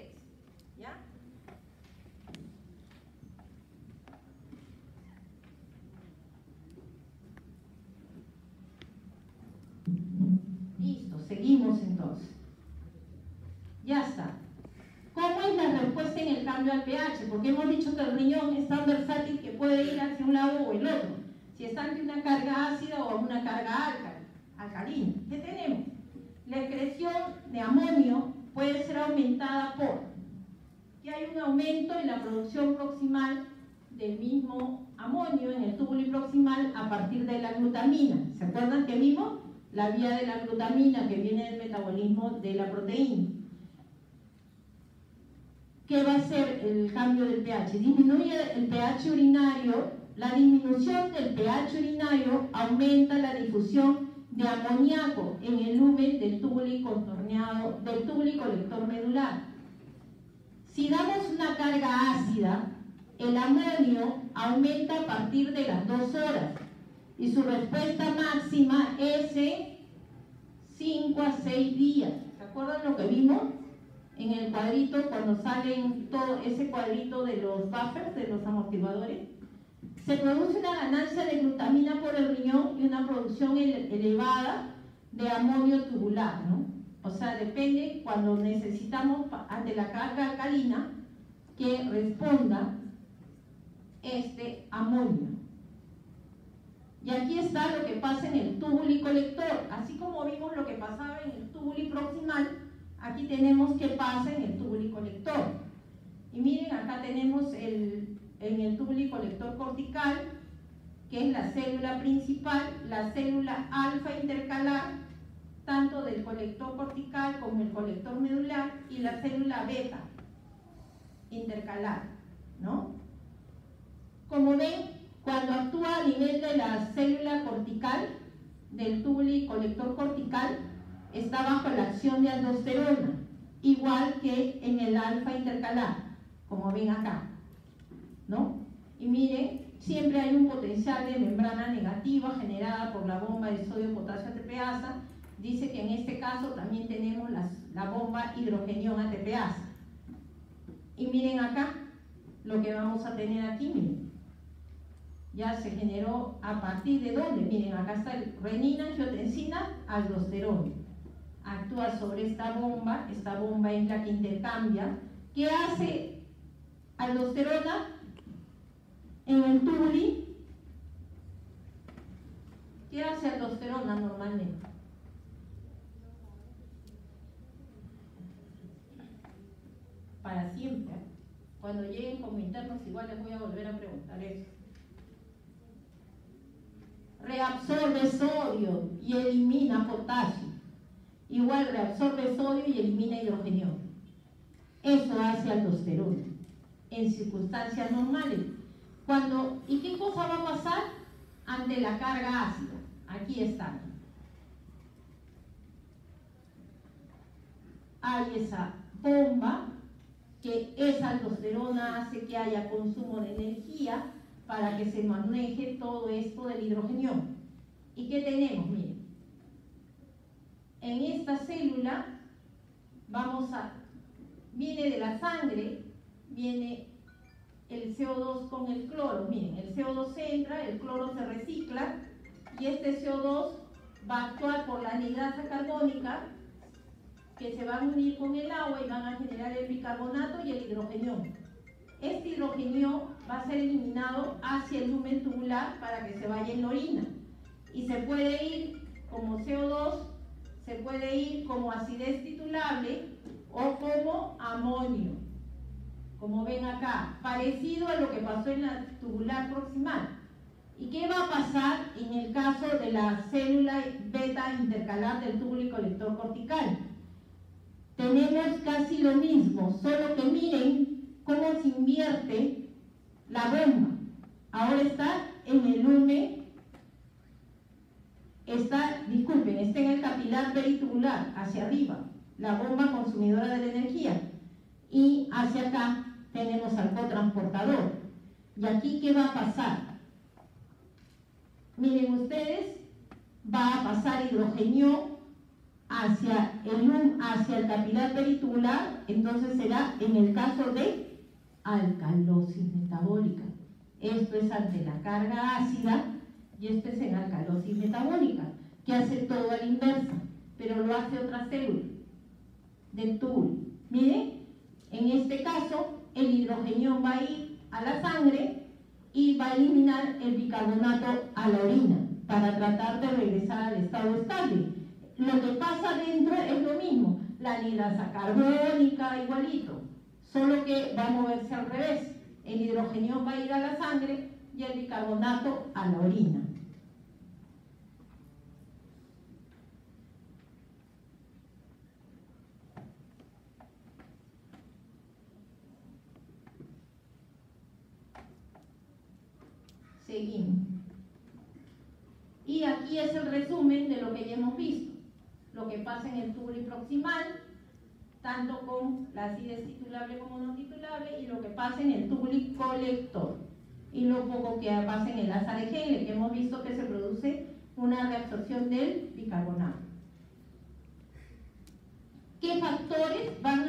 ¿ya? Listo, seguimos entonces. Ya está. ¿Cómo es la respuesta en el cambio al pH? Porque hemos dicho que el riñón es tan versátil que puede ir hacia un lado o el otro. Si está ante una carga ácida o una carga alcalina. ¿Qué tenemos? La excreción de amonio puede ser aumentada por que hay un aumento en la producción proximal del mismo amonio en el túbulo proximal a partir de la glutamina. ¿Se acuerdan que vimos? La vía de la glutamina que viene del metabolismo de la proteína. ¿Qué va a hacer el cambio del pH? Disminuye el pH urinario. La disminución del pH urinario aumenta la difusión de amoníaco en el lumen del túbulo contorneado, del túbulo colector medular. Si damos una carga ácida, el amonio aumenta a partir de las 2 horas y su respuesta máxima es en 5 a 6 días. ¿Se acuerdan lo que vimos en el cuadrito cuando salen todo ese cuadrito de los buffers, de los amortiguadores? Se produce una ganancia de glutamina por el riñón y una producción elevada de amonio tubular, ¿no? O sea, depende cuando necesitamos ante la carga alcalina que responda este amonio. Y aquí está lo que pasa en el túbulo colector. Así como vimos lo que pasaba en el túbulo proximal, aquí tenemos qué pasa en el túbulo colector. Y miren, acá tenemos en el túbulo colector cortical, que es la célula principal, la célula alfa intercalar, tanto del colector cortical como el colector medular, y la célula beta intercalar, ¿no? Como ven, cuando actúa a nivel de la célula cortical, del túbulo colector cortical, está bajo la acción de aldosterona, igual que en el alfa intercalar, como ven acá, ¿no? Y miren, siempre hay un potencial de membrana negativa generada por la bomba de sodio-potasio ATPasa. Dice que en este caso también tenemos la bomba hidrogenión ATPasa. Y miren acá lo que vamos a tener aquí, miren. Ya se generó a partir de dónde, miren, acá está el renina, angiotensina, aldosterona. Actúa sobre esta bomba es la que intercambia. ¿Qué hace aldosterona en el túbulo? ¿Qué hace aldosterona normalmente? Para siempre. Cuando lleguen como internos igual les voy a volver a preguntar eso. Reabsorbe sodio y elimina potasio. Igual reabsorbe sodio y elimina hidrogenión. Eso hace aldosterona en circunstancias normales. ¿Y qué cosa va a pasar ante la carga ácida? Aquí está. Hay esa bomba que esa aldosterona hace que haya consumo de energía para que se maneje todo esto del hidrogenión. ¿Y qué tenemos? Miren, en esta célula viene de la sangre, viene el CO2 con el cloro. Miren, el CO2 entra, el cloro se recicla y este CO2 va a actuar por la anhidrasa carbónica que se van a unir con el agua y van a generar el bicarbonato y el hidrogenión. Este hidrogenión va a ser eliminado hacia el lumen tubular para que se vaya en la orina y se puede ir como CO2, se puede ir como acidez titulable o como amonio, como ven acá, parecido a lo que pasó en la tubular proximal. ¿Y qué va a pasar en el caso de la célula beta intercalar del túbulo y colector cortical? Tenemos casi lo mismo, solo que miren cómo se invierte la bomba. Ahora está en el lumen, está en el capilar peritubular, hacia arriba, la bomba consumidora de la energía. Y hacia acá tenemos al cotransportador. ¿Y aquí qué va a pasar? Miren ustedes, va a pasar hidrogenio hacia el capilar peritubular, entonces será en el caso de alcalosis metabólica. Esto es ante la carga ácida y esto es en alcalosis metabólica, que hace todo a la inversa, pero lo hace otra célula del túbulo. Miren, en este caso el hidrogenio va a ir a la sangre y va a eliminar el bicarbonato a la orina para tratar de regresar al estado estable. Lo que pasa dentro es lo mismo, la anhidrasa carbónica igualito, solo que va a moverse al revés. El hidrogenio va a ir a la sangre y el bicarbonato a la orina. Seguimos. Y aquí es el resumen de lo que ya hemos visto. Lo que pasa en el túbulo proximal, tanto con la acidez titulable como no titulable, y lo que pasa en el túbulo colector. Y lo poco que pasa en el asa de Henle, que hemos visto que se produce una reabsorción del bicarbonato. ¿Qué factores van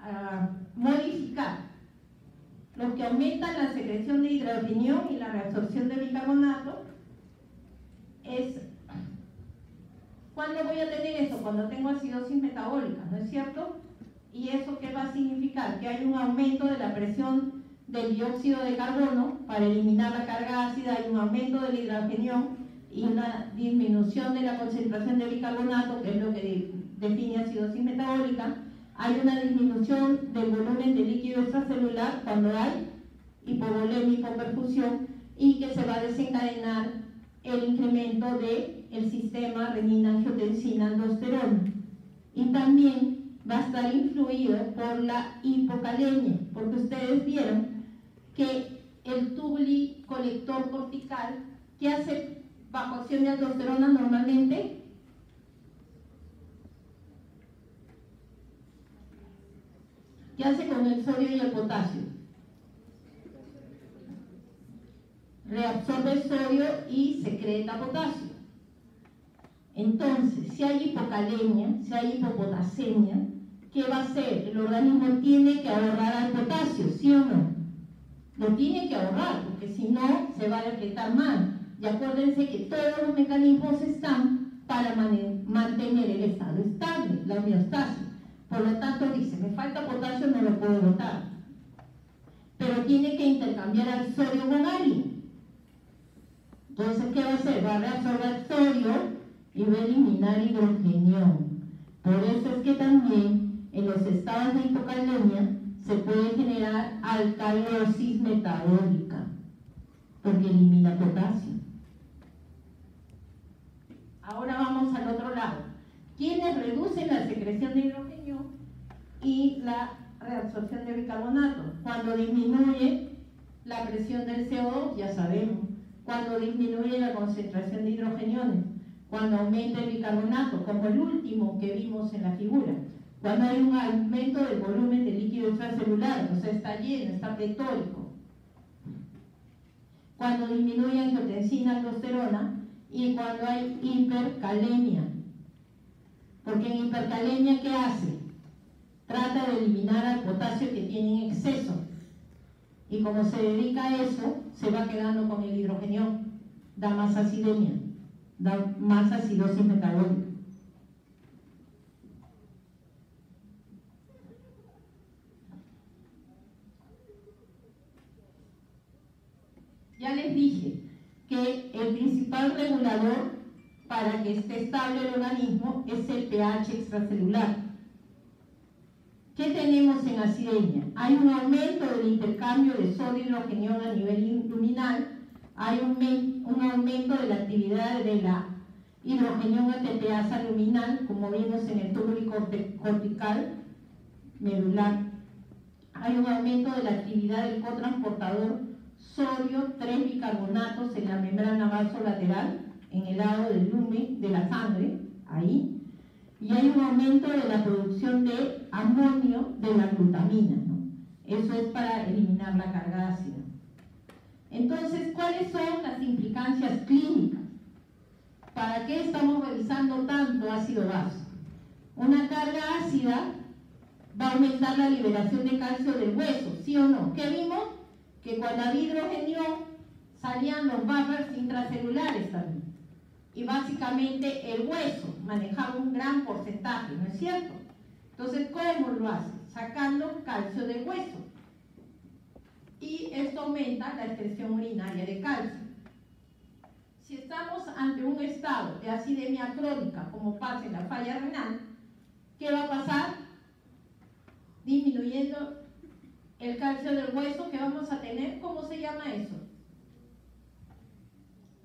a modificar? Los que aumentan la secreción de hidrogenio y la reabsorción de bicarbonato es... ¿Cuándo voy a tener eso? Cuando tengo acidosis metabólica, ¿no es cierto? ¿Y eso qué va a significar? Que hay un aumento de la presión del dióxido de carbono para eliminar la carga ácida, hay un aumento del hidrogenio y una disminución de la concentración de bicarbonato, que es lo que define acidosis metabólica. Hay una disminución del volumen de líquido extracelular cuando hay hipovolemia, hipoperfusión, y que se va a desencadenar el incremento del sistema renina-angiotensina-aldosterona. Y también va a estar influido por la hipocalemia, porque ustedes vieron que el túbulo colector cortical, ¿qué hace bajo acción de aldosterona normalmente? ¿Qué hace con el sodio y el potasio? Reabsorbe el sodio y secreta potasio. Entonces, si hay hipocalemia, si hay hipopotasemia, ¿qué va a hacer? El organismo tiene que ahorrar al potasio, ¿sí o no? Lo tiene que ahorrar, porque si no, se va a decretar mal. Y acuérdense que todos los mecanismos están para mantener el estado estable, la homeostasis. Por lo tanto, dice, me falta potasio, no lo puedo botar. Pero tiene que intercambiar al sodio con alguien. Entonces, ¿qué va a hacer? Va a reabsorber sodio y va a eliminar hidrogenio. Por eso es que también en los estados de hipocalemia se puede generar alcalosis metabólica, porque elimina potasio. Ahora vamos al otro lado. ¿Quiénes reducen la secreción de hidrogenio y la reabsorción de bicarbonato? Cuando disminuye la presión del CO2, ya sabemos. Cuando disminuye la concentración de hidrogeniones. Cuando aumenta el bicarbonato, como el último que vimos en la figura. Cuando hay un aumento del volumen de líquido extracelular, o sea, está lleno, está pletórico. Cuando disminuye angiotensina-aldosterona y cuando hay hipercalemia. Porque en hipercalemia, ¿qué hace? Trata de eliminar al potasio que tiene en exceso. Y como se dedica a eso, se va quedando con el hidrogenión, da más acidemia, da más acidosis metabólica. Ya les dije que el principal regulador para que esté estable el organismo es el pH extracelular. ¿Qué tenemos en acidemia? Hay un aumento del intercambio de sodio-hidrogenión a nivel luminal, hay un aumento de la actividad de la hidrogenión ATPasa luminal, como vimos en el túbulo cortical medular. Hay un aumento de la actividad del cotransportador sodio 3 bicarbonatos en la membrana vasolateral, en el lado del lumen de la sangre, ahí. Y hay un aumento de la producción de amonio de la glutamina, ¿no? Eso es para eliminar la carga ácida. Entonces, ¿cuáles son las implicancias clínicas? ¿Para qué estamos revisando tanto ácido básico? Una carga ácida va a aumentar la liberación de calcio del hueso, ¿sí o no? ¿Qué vimos? Que cuando había hidrogenión salían los buffers intracelulares también. Y básicamente el hueso manejaba un gran porcentaje, ¿no es cierto? Entonces, ¿cómo lo hace? Sacando calcio del hueso. Y esto aumenta la excreción urinaria de calcio. Si estamos ante un estado de acidemia crónica, como pasa en la falla renal, ¿qué va a pasar? Disminuyendo el calcio del hueso que vamos a tener. ¿Cómo se llama eso?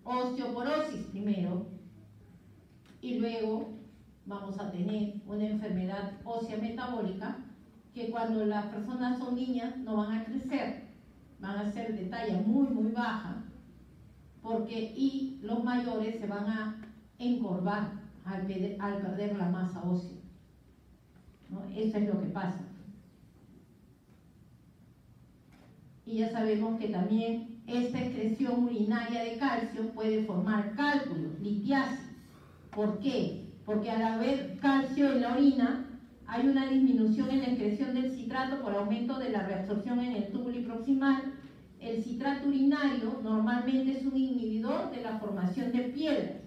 Osteoporosis primero, y luego vamos a tener una enfermedad ósea metabólica que cuando las personas son niñas no van a crecer, van a ser de talla muy baja, y los mayores se van a encorvar al perder la masa ósea, ¿no? Eso es lo que pasa. Y ya sabemos que también esta excreción urinaria de calcio puede formar cálculos, litiasis. ¿Por qué? Porque al haber calcio en la orina, hay una disminución en la excreción del citrato por aumento de la reabsorción en el túbulo proximal. El citrato urinario normalmente es un inhibidor de la formación de piedras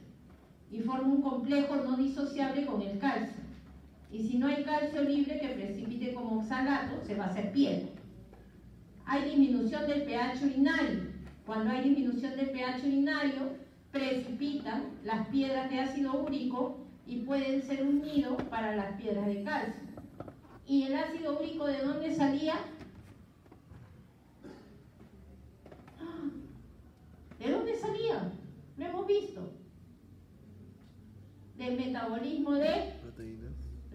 y forma un complejo no disociable con el calcio. Y si no hay calcio libre que precipite como oxalato, se va a hacer piedra. Hay disminución del pH urinario. Cuando hay disminución del pH urinario, precipitan las piedras de ácido úrico y pueden ser un nido para las piedras de calcio. ¿Y el ácido úrico de dónde salía? ¿De dónde salía? Lo hemos visto. Del metabolismo de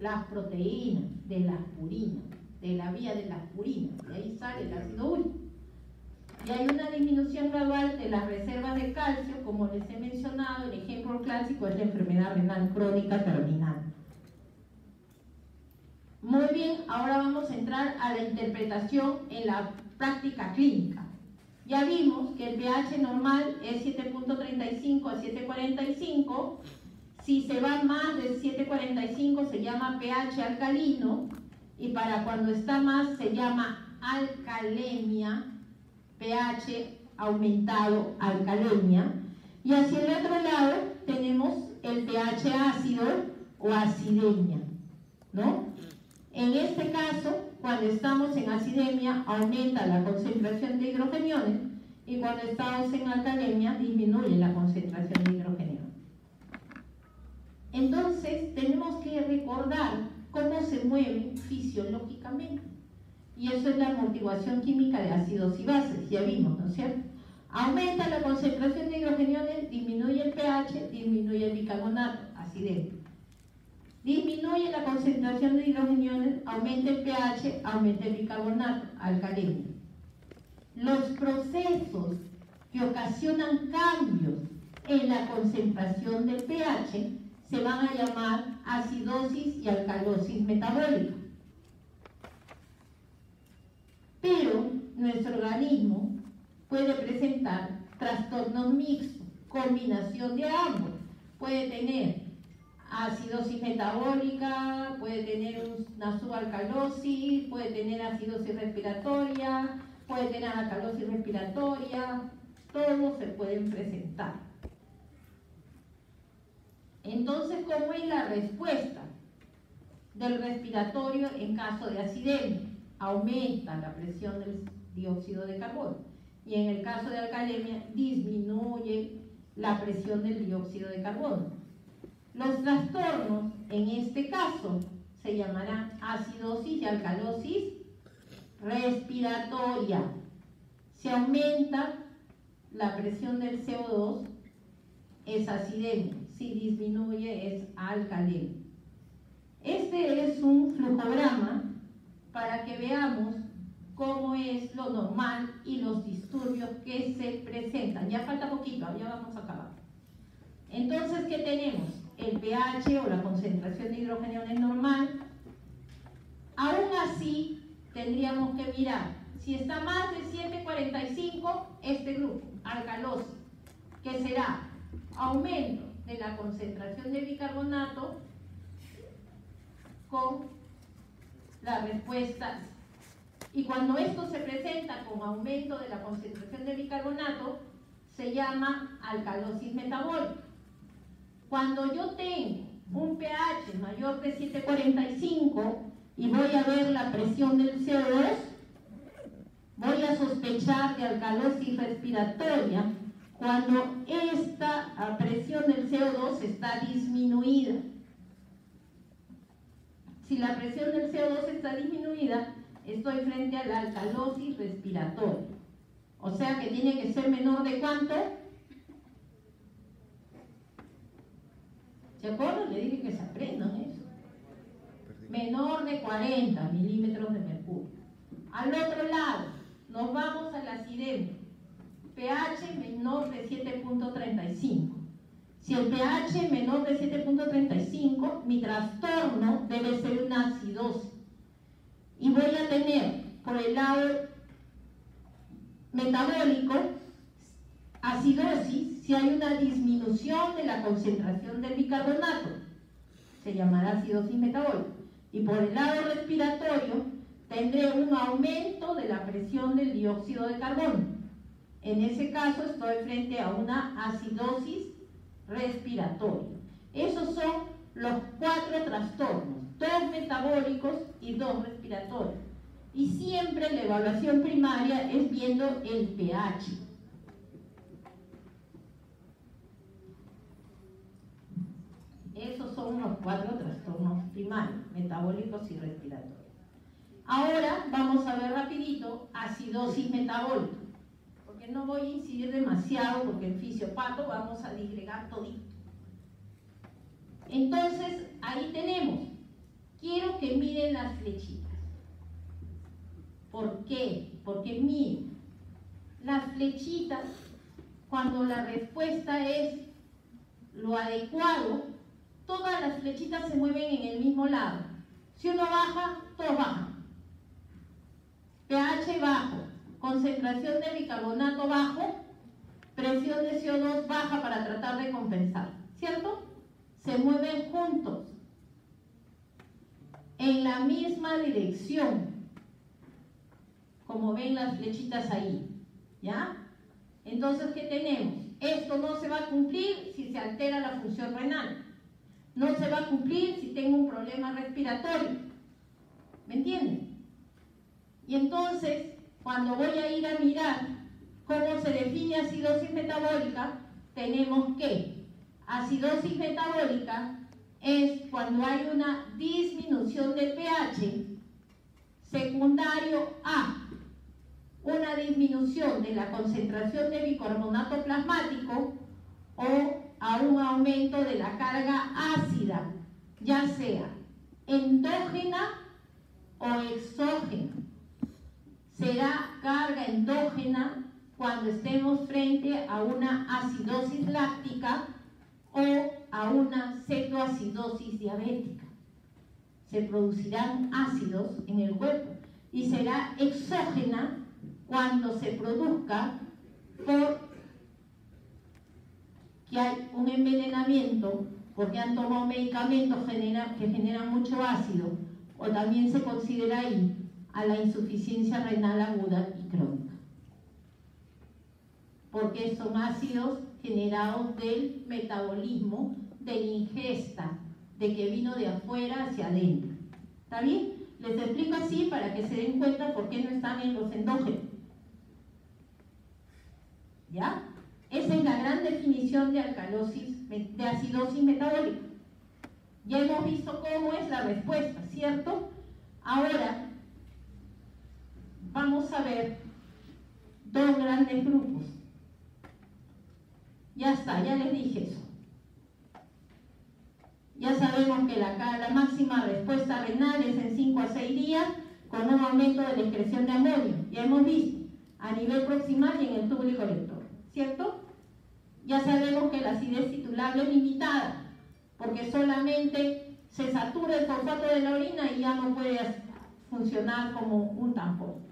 las proteínas, de las purinas, de la vía de las purinas. De ahí sale el ácido úrico. Y hay una disminución gradual de las reservas de calcio, como les he mencionado. El ejemplo clásico es la enfermedad renal crónica terminal. Muy bien, ahora vamos a entrar a la interpretación en la práctica clínica. Ya vimos que el pH normal es 7.35 a 7.45. Si se va más de 7.45 se llama pH alcalino, y para cuando está más se llama alcalemia, pH aumentado, alcalemia. Y hacia el otro lado tenemos el pH ácido o acidemia, ¿no? En este caso, cuando estamos en acidemia, aumenta la concentración de hidrogeniones, y cuando estamos en alcalemia, disminuye la concentración de hidrogeniones. Entonces, tenemos que recordar cómo se mueven fisiológicamente. Y eso es la amortiguación química de ácidos y bases, ya vimos, ¿no es cierto? Aumenta la concentración de hidrogeniones, disminuye el pH, disminuye el bicarbonato, acidemia. Disminuye la concentración de hidrogeniones, aumenta el pH, aumenta el bicarbonato, alcalemia. Los procesos que ocasionan cambios en la concentración del pH se van a llamar acidosis y alcalosis metabólica. Pero nuestro organismo puede presentar trastornos mixtos, combinación de ambos. Puede tener acidosis metabólica, puede tener una subalcalosis, puede tener acidosis respiratoria, puede tener alcalosis respiratoria, todos se pueden presentar. Entonces, ¿cómo es la respuesta del respiratorio en caso de acidemia? Aumenta la presión del dióxido de carbono y en el caso de alcalemia disminuye la presión del dióxido de carbono. Los trastornos en este caso se llamarán acidosis y alcalosis respiratoria. Si aumenta la presión del CO2 es acidemia, si disminuye es alcalemia. Este es un flujograma para que veamos cómo es lo normal y los disturbios que se presentan. Ya falta poquito, ya vamos a acabar. Entonces, ¿qué tenemos? El pH o la concentración de hidrógeno es normal. Aún así, tendríamos que mirar si está más de 7,45, este grupo, alcalosis, que será aumento de la concentración de bicarbonato con la respuesta. Y cuando esto se presenta con aumento de la concentración de bicarbonato, se llama alcalosis metabólica. Cuando yo tengo un pH mayor de 7,45 y voy a ver la presión del CO2, voy a sospechar de alcalosis respiratoria cuando esta presión del CO2 está disminuida. Si la presión del CO2 está disminuida, estoy frente a la alcalosis respiratoria. O sea que tiene que ser menor de ¿cuánto? ¿Se acuerdan? Le dije que se aprendan eso. Menor de 40 milímetros de mercurio. Al otro lado, nos vamos a la acidemia. pH menor de 7,35. Si el pH es menor de 7,35, mi trastorno debe ser una acidosis. Y voy a tener, por el lado metabólico, acidosis si hay una disminución de la concentración del bicarbonato. Se llamará acidosis metabólica. Y por el lado respiratorio, tendré un aumento de la presión del dióxido de carbono. En ese caso, estoy frente a una acidosis respiratoria. Esos son los 4 trastornos, 2 metabólicos y 2 respiratorios. Y siempre la evaluación primaria es viendo el pH. Esos son los 4 trastornos primarios, metabólicos y respiratorios. Ahora vamos a ver rapidito acidosis metabólica. No voy a incidir demasiado porque en fisiopato vamos a disgregar todito. Entonces, ahí tenemos. Quiero que miren las flechitas. ¿Por qué? Porque miren, las flechitas, cuando la respuesta es lo adecuado, todas las flechitas se mueven en el mismo lado. Si uno baja, todos bajan. pH bajo. Concentración de bicarbonato bajo, presión de CO2 baja para tratar de compensar, ¿cierto? Se mueven juntos, en la misma dirección, como ven las flechitas ahí, ¿ya? Entonces, ¿qué tenemos? Esto no se va a cumplir si se altera la función renal, no se va a cumplir si tengo un problema respiratorio, ¿me entienden? Y entonces, cuando voy a ir a mirar cómo se define acidosis metabólica, tenemos que acidosis metabólica es cuando hay una disminución del pH secundario a una disminución de la concentración de bicarbonato plasmático o a un aumento de la carga ácida, ya sea endógena o exógena. Será carga endógena cuando estemos frente a una acidosis láctica o a una cetoacidosis diabética. Se producirán ácidos en el cuerpo y será exógena cuando se produzca por que hay un envenenamiento, porque han tomado medicamentos que generan mucho ácido, o también se considera ahí a la insuficiencia renal aguda y crónica, porque son ácidos generados del metabolismo, de la ingesta, de que vino de afuera hacia adentro. ¿Está bien? Les explico así para que se den cuenta por qué no están en los endógenos. ¿Ya? Esa es la gran definición de alcalosis, de acidosis metabólica. Ya hemos visto cómo es la respuesta, ¿cierto? Ahora vamos a ver dos grandes grupos. Ya está, ya les dije eso. Ya sabemos que la máxima respuesta renal es en 5 a 6 días con un aumento de la excreción de amonio. Ya hemos visto, a nivel proximal y en el túbulo colector, ¿cierto? Ya sabemos que la acidez titulable es limitada, porque solamente se satura el fosfato de la orina y ya no puede funcionar como un tampón.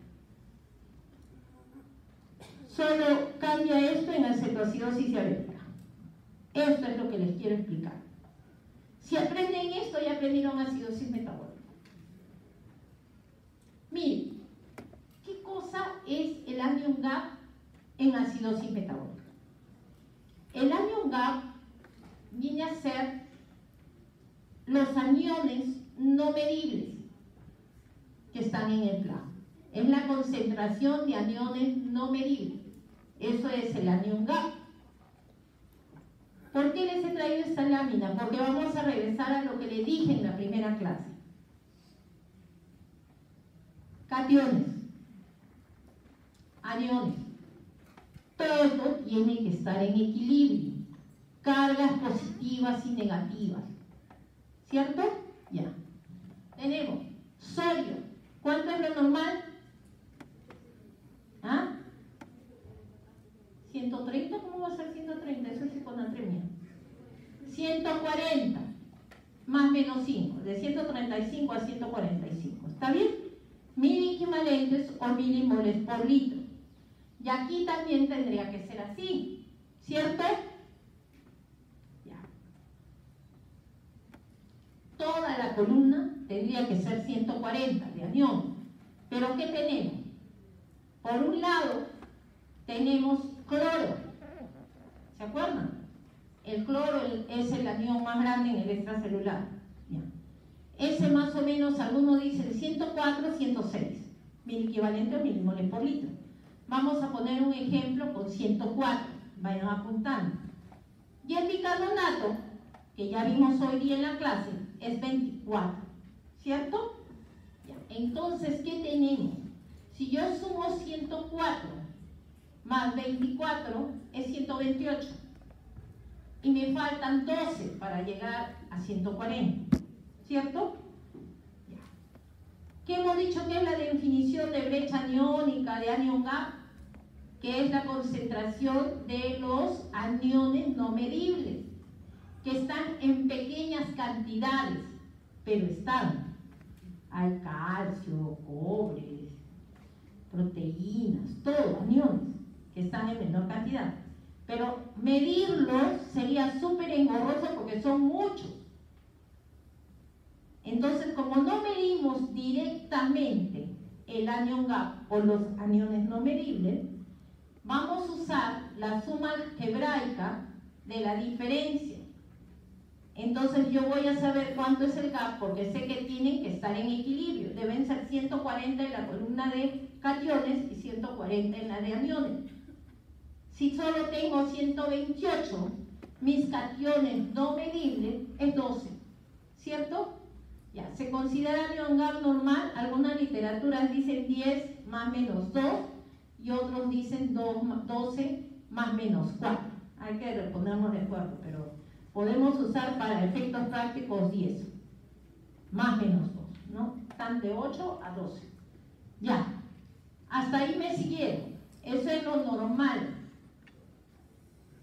Solo cambia esto en acetoacidosis diabética. Esto es lo que les quiero explicar. Si aprenden esto, ya aprendieron acidosis metabólica. Miren, ¿qué cosa es el anion gap en acidosis metabólica? El anion gap viene a ser los aniones no medibles que están en el plasma. Es la concentración de aniones no medibles. Eso es el anion gap. ¿Por qué les he traído esta lámina? Porque vamos a regresar a lo que les dije en la primera clase. Cationes, aniones, todo tiene que estar en equilibrio. Cargas positivas y negativas. ¿Cierto? Ya. Tenemos sodio. ¿Cuánto es lo normal? ¿Ah? 130, ¿cómo va a ser 130? Eso es hiponatremia. 140 más menos 5, de 135 a 145. ¿Está bien? Miliequivalentes o milimoles por litro. Y aquí también tendría que ser así, ¿cierto? Ya. Toda la columna tendría que ser 140 de anión. ¿Pero qué tenemos? Por un lado, tenemos cloro. ¿Se acuerdan? El cloro es el anión más grande en el extracelular. Ya. Ese más o menos, algunos dicen 104, 106 miliequivalente o milimoles por litro. Vamos a poner un ejemplo con 104. Vayan apuntando. Y el bicarbonato, que ya vimos hoy día en la clase, es 24. ¿Cierto? Ya. Entonces, ¿qué tenemos? Si yo sumo 104 más 24 es 128 y me faltan 12 para llegar a 140, ¿cierto? Ya. ¿Qué hemos dicho que es la definición de brecha aniónica, de anion gap? Que es la concentración de los aniones no medibles, que están en pequeñas cantidades, pero están. Hay calcio, cobre, proteínas, todo, aniones, que están en menor cantidad. Pero medirlos sería súper engorroso porque son muchos. Entonces, como no medimos directamente el anion gap o los aniones no medibles, vamos a usar la suma algebraica de la diferencia. Entonces yo voy a saber cuánto es el gap porque sé que tienen que estar en equilibrio. Deben ser 140 en la columna de cationes y 140 en la de aniones. Si solo tengo 128, mis cationes no medibles es 12, ¿cierto? Ya, se considera anion gap normal. Algunas literaturas dicen 10 más menos 2 y otros dicen 12 más menos 4. Hay que ponernos de acuerdo, pero podemos usar para efectos prácticos 10 más menos 2, ¿no? Están de 8 a 12. Ya, hasta ahí me siguieron. Eso es lo normal.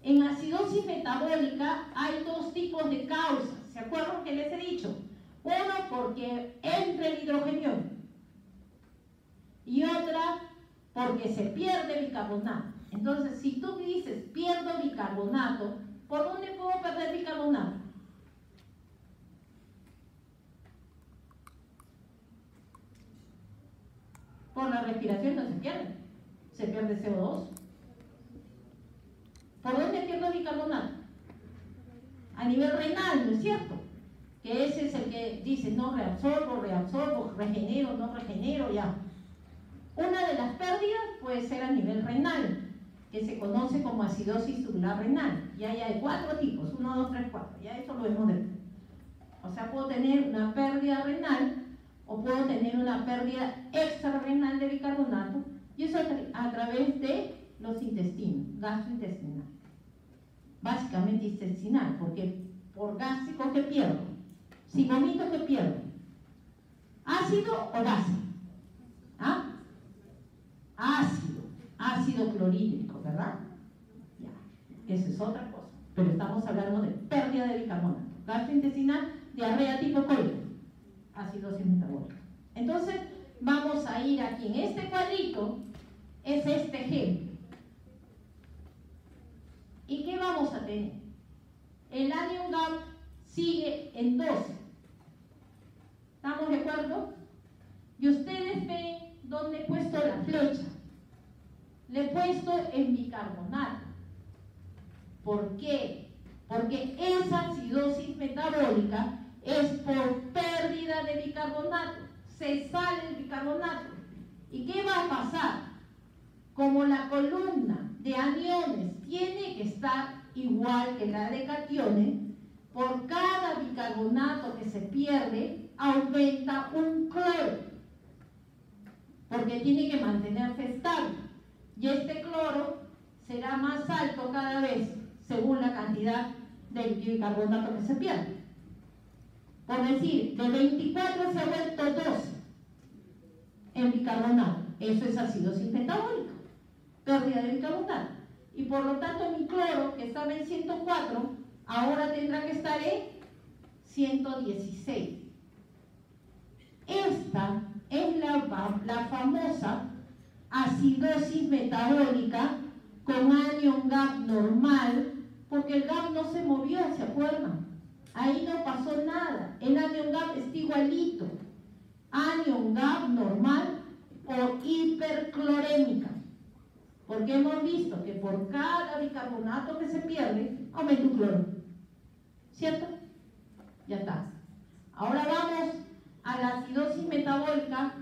En acidosis metabólica hay dos tipos de causas. ¿Se acuerdan que les he dicho? Uno, porque entra el hidrogenio, y otra, porque se pierde bicarbonato. Entonces, si tú dices pierdo bicarbonato, ¿por dónde puedo perder bicarbonato? Por la respiración no se pierde. se pierde CO2. ¿Por dónde pierdo bicarbonato? A nivel renal, ¿no es cierto? Que ese es el que dice no reabsorbo, regenero, no regenero, ya. Una de las pérdidas puede ser a nivel renal, que se conoce como acidosis tubular renal. Y hay 4 tipos, 1, 2, 3, 4, ya eso lo vemos después. O sea, puedo tener una pérdida renal o puedo tener una pérdida extrarrenal de bicarbonato, y eso a través de los intestinos, gastrointestinal. Básicamente intestinal, porque por gástrico, ¿qué pierdo? Si vomito, ¿qué pierdo? ¿Ácido o base? ¿Ah? Ácido clorhídrico, ¿verdad? Ya, esa es otra cosa. Pero estamos hablando de pérdida de bicarbonato. Gastrointestinal, diarrea tipo cólico, acidosis metabólica. Entonces, vamos a ir aquí en este cuadrito, es este ejemplo. ¿Y qué vamos a tener? El anion gap sigue en 12. ¿Estamos de acuerdo? Y ustedes ven dónde he puesto la flecha. Le he puesto en bicarbonato. ¿Por qué? Porque esa acidosis metabólica es por pérdida de bicarbonato. Se sale el bicarbonato. ¿Y qué va a pasar? Como la columna de aniones tiene que estar igual que la de cationes, por cada bicarbonato que se pierde, aumenta un cloro, porque tiene que mantenerse estable. Y este cloro será más alto cada vez, según la cantidad de bicarbonato que se pierde. Por decir, de 24 se ha vuelto 12 en bicarbonato. Eso es acidosis metabólica, pérdida de bicarbonato. Y por lo tanto mi cloro, que estaba en 104, ahora tendrá que estar en 116. Esta es la famosa acidosis metabólica con anion gap normal, porque el gap no se movió, ¿se acuerdan? Ahí no pasó nada, el anion gap está igualito. Anion gap normal o hiperclorémica, porque hemos visto que por cada bicarbonato que se pierde, aumenta un cloro, ¿cierto? Ya está. Ahora vamos a la acidosis metabólica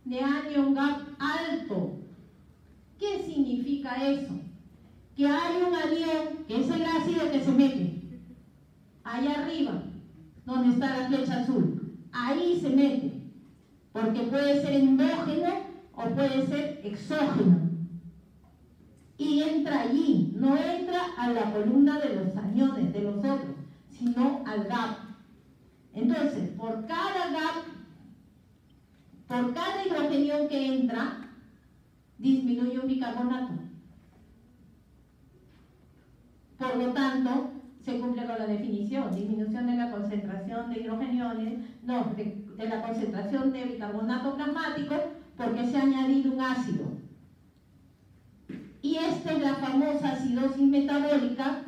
de anion gap alto. ¿Qué significa eso? Que hay un anión, que es el ácido que se mete allá arriba, donde está la flecha azul. Ahí se mete, porque puede ser endógeno o puede ser exógeno. Y entra allí, no entra a la columna de los aniones, de los otros, sino al gap. Entonces, por cada gap, por cada hidrogenión que entra, disminuye un bicarbonato. Por lo tanto, se cumple con la definición, disminución de la concentración de hidrogeniones, no, de la concentración de bicarbonato plasmático, porque se ha añadido un ácido. Y esta es la famosa acidosis metabólica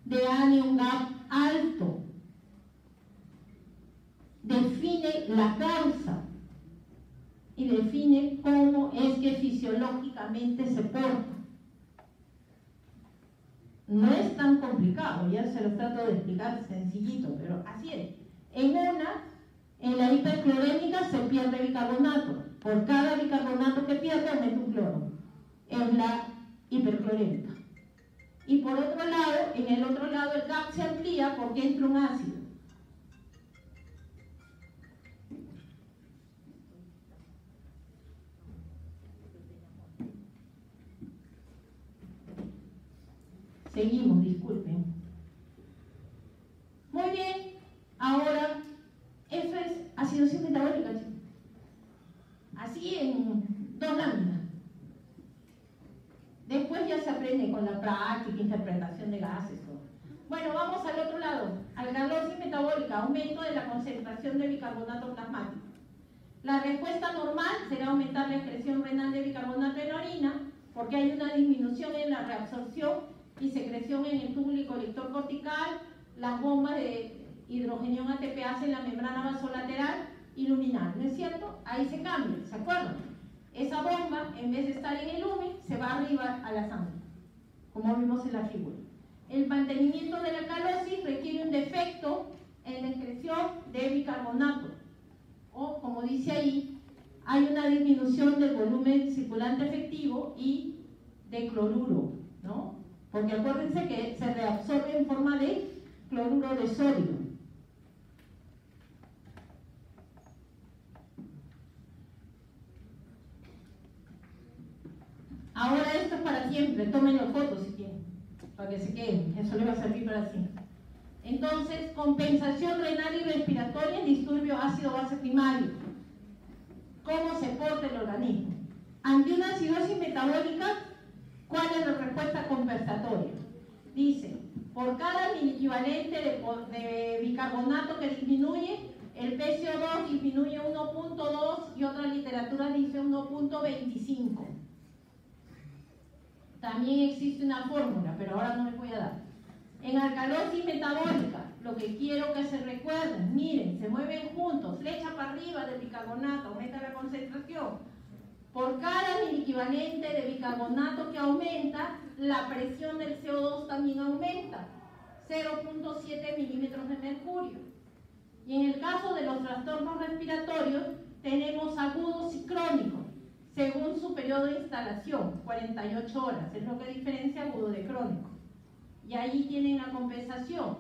de anion gap alto. Define la causa y define cómo es que fisiológicamente se porta. No es tan complicado, ya se los trato de explicar sencillito, pero así es. En la hiperclorémica se pierde bicarbonato. Por cada bicarbonato que pierde aumenta un cloro. En la hiperclorémica. Y por otro lado, en el otro lado el gap se amplía porque entra un ácido. Seguimos, disculpen. Muy bien, ahora, eso es acidosis metabólica, chicos. Así en 2 láminas. Después ya se aprende con la práctica, interpretación de gases. Todo. Bueno, vamos al otro lado. Alcalosis metabólica, aumento de la concentración de bicarbonato plasmático. La respuesta normal será aumentar la excreción renal de bicarbonato en orina, porque hay una disminución en la reabsorción y secreción en el túbulo y colector cortical, las bombas de hidrogenión ATPase en la membrana vasolateral y luminal, ¿no es cierto? Ahí se cambia, ¿se acuerdan? esa bomba, en vez de estar en el UME, se va arriba a la sangre, como vimos en la figura. El mantenimiento de la alcalosis requiere un defecto en la excreción de bicarbonato, o como dice ahí, hay una disminución del volumen circulante efectivo y de cloruro, ¿no? Porque acuérdense que se reabsorbe en forma de cloruro de sodio. Ahora esto es para siempre, tomen las fotos si quieren, para que se queden, eso les va a servir para siempre. Entonces, compensación renal y respiratoria en disturbio ácido-base primario. ¿Cómo se porta el organismo? Ante una acidosis metabólica, ¿cuál es la respuesta compensatoria? Dice, por cada miliequivalente de bicarbonato que disminuye, el PCO2 disminuye 1.2 y otra literatura dice 1.25. También existe una fórmula, pero ahora no les voy a dar. En alcalosis metabólica, lo que quiero que se recuerden, miren, se mueven juntos, flecha para arriba del bicarbonato, aumenta la concentración. Por cada miliequivalente de bicarbonato que aumenta, la presión del CO2 también aumenta, 0.7 milímetros de mercurio. Y en el caso de los trastornos respiratorios, tenemos agudos y crónicos, según su periodo de instalación, 48 horas, es lo que diferencia agudo de crónico. Y ahí tienen la compensación.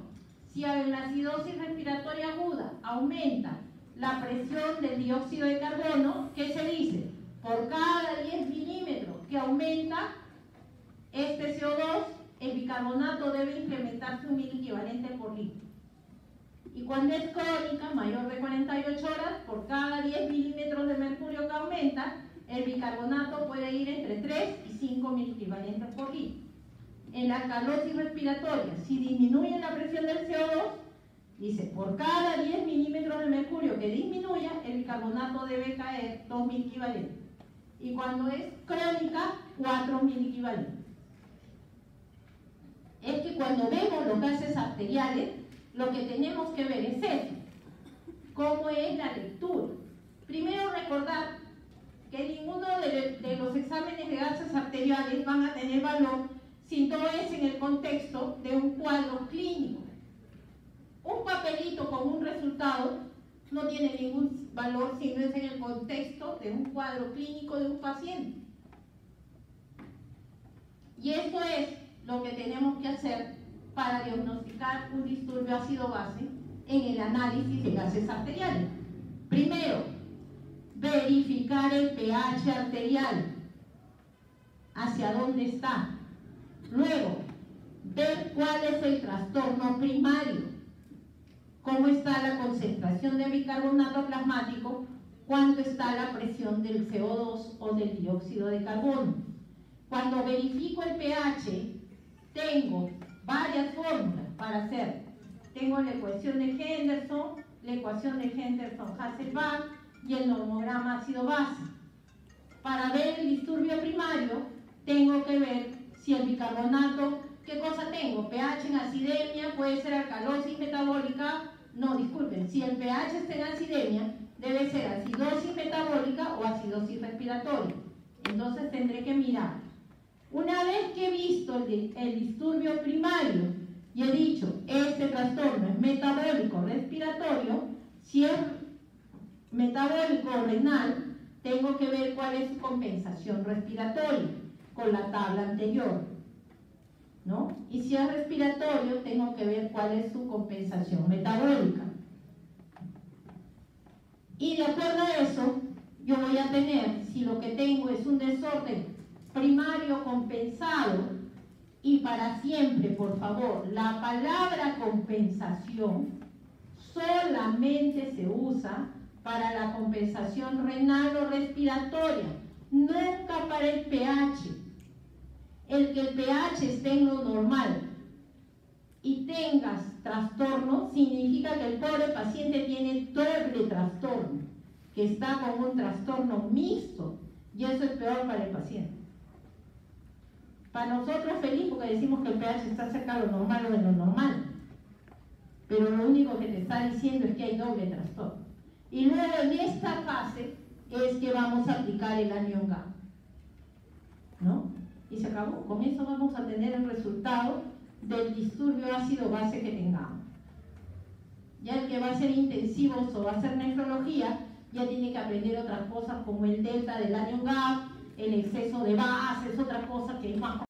Si en la acidosis respiratoria aguda aumenta la presión del dióxido de carbono, ¿qué se dice? Por cada 10 milímetros que aumenta este CO2, el bicarbonato debe incrementarse un miliequivalente por litro. Y cuando es crónica, mayor de 48 horas, por cada 10 milímetros de mercurio que aumenta, el bicarbonato puede ir entre 3 y 5 miliequivalentes por litro. En la alcalosis respiratoria, si disminuye la presión del CO2, dice, por cada 10 milímetros de mercurio que disminuya, el bicarbonato debe caer 2 miliequivalentes. Y cuando es crónica, 4 miliequivalentes. Es que cuando vemos los gases arteriales, lo que tenemos que ver es eso. ¿Cómo es la lectura? Primero recordar que ninguno de los exámenes de gases arteriales van a tener valor si no es en el contexto de un cuadro clínico. Un papelito con un resultado no tiene ningún valor si no es en el contexto de un cuadro clínico de un paciente. Y esto es lo que tenemos que hacer para diagnosticar un disturbio ácido-base en el análisis de gases arteriales. Primero, verificar el pH arterial, hacia dónde está. Luego, ver cuál es el trastorno primario, cómo está la concentración de bicarbonato plasmático, cuánto está la presión del CO2 o del dióxido de carbono. Cuando verifico el pH, tengo varias fórmulas para hacer. Tengo la ecuación de Henderson, la ecuación de Henderson-Hasselbalch y el normograma ácido-base. Para ver el disturbio primario, tengo que ver si el bicarbonato, ¿qué cosa tengo? pH en acidemia, puede ser alcalosis metabólica, no, disculpen, si el pH está en acidemia, debe ser acidosis metabólica o acidosis respiratoria. Entonces tendré que mirar. Una vez que he visto el disturbio primario y he dicho, este trastorno es metabólico respiratorio, si es metabólico o renal, tengo que ver cuál es su compensación respiratoria con la tabla anterior, ¿no? Y si es respiratorio, tengo que ver cuál es su compensación metabólica. Y de acuerdo a eso, yo voy a tener, si lo que tengo es un desorden primario compensado, y para siempre, por favor, la palabra compensación solamente se usa para la compensación renal o respiratoria, nunca para el pH. El que el pH esté en lo normal y tengas trastorno, significa que el pobre paciente tiene doble trastorno, que está con un trastorno mixto, y eso es peor para el paciente. Para nosotros feliz porque decimos que el pH está cerca de lo normal o de lo normal, pero lo único que te está diciendo es que hay doble trastorno. Y luego en esta fase es que vamos a aplicar el anion GAP, ¿no? Y se acabó. Con eso vamos a tener el resultado del disturbio ácido-base que tengamos. Ya el que va a ser intensivos o va a hacer nefrología, ya tiene que aprender otras cosas como el delta del anion GAP, el exceso de bases, otra cosa que es más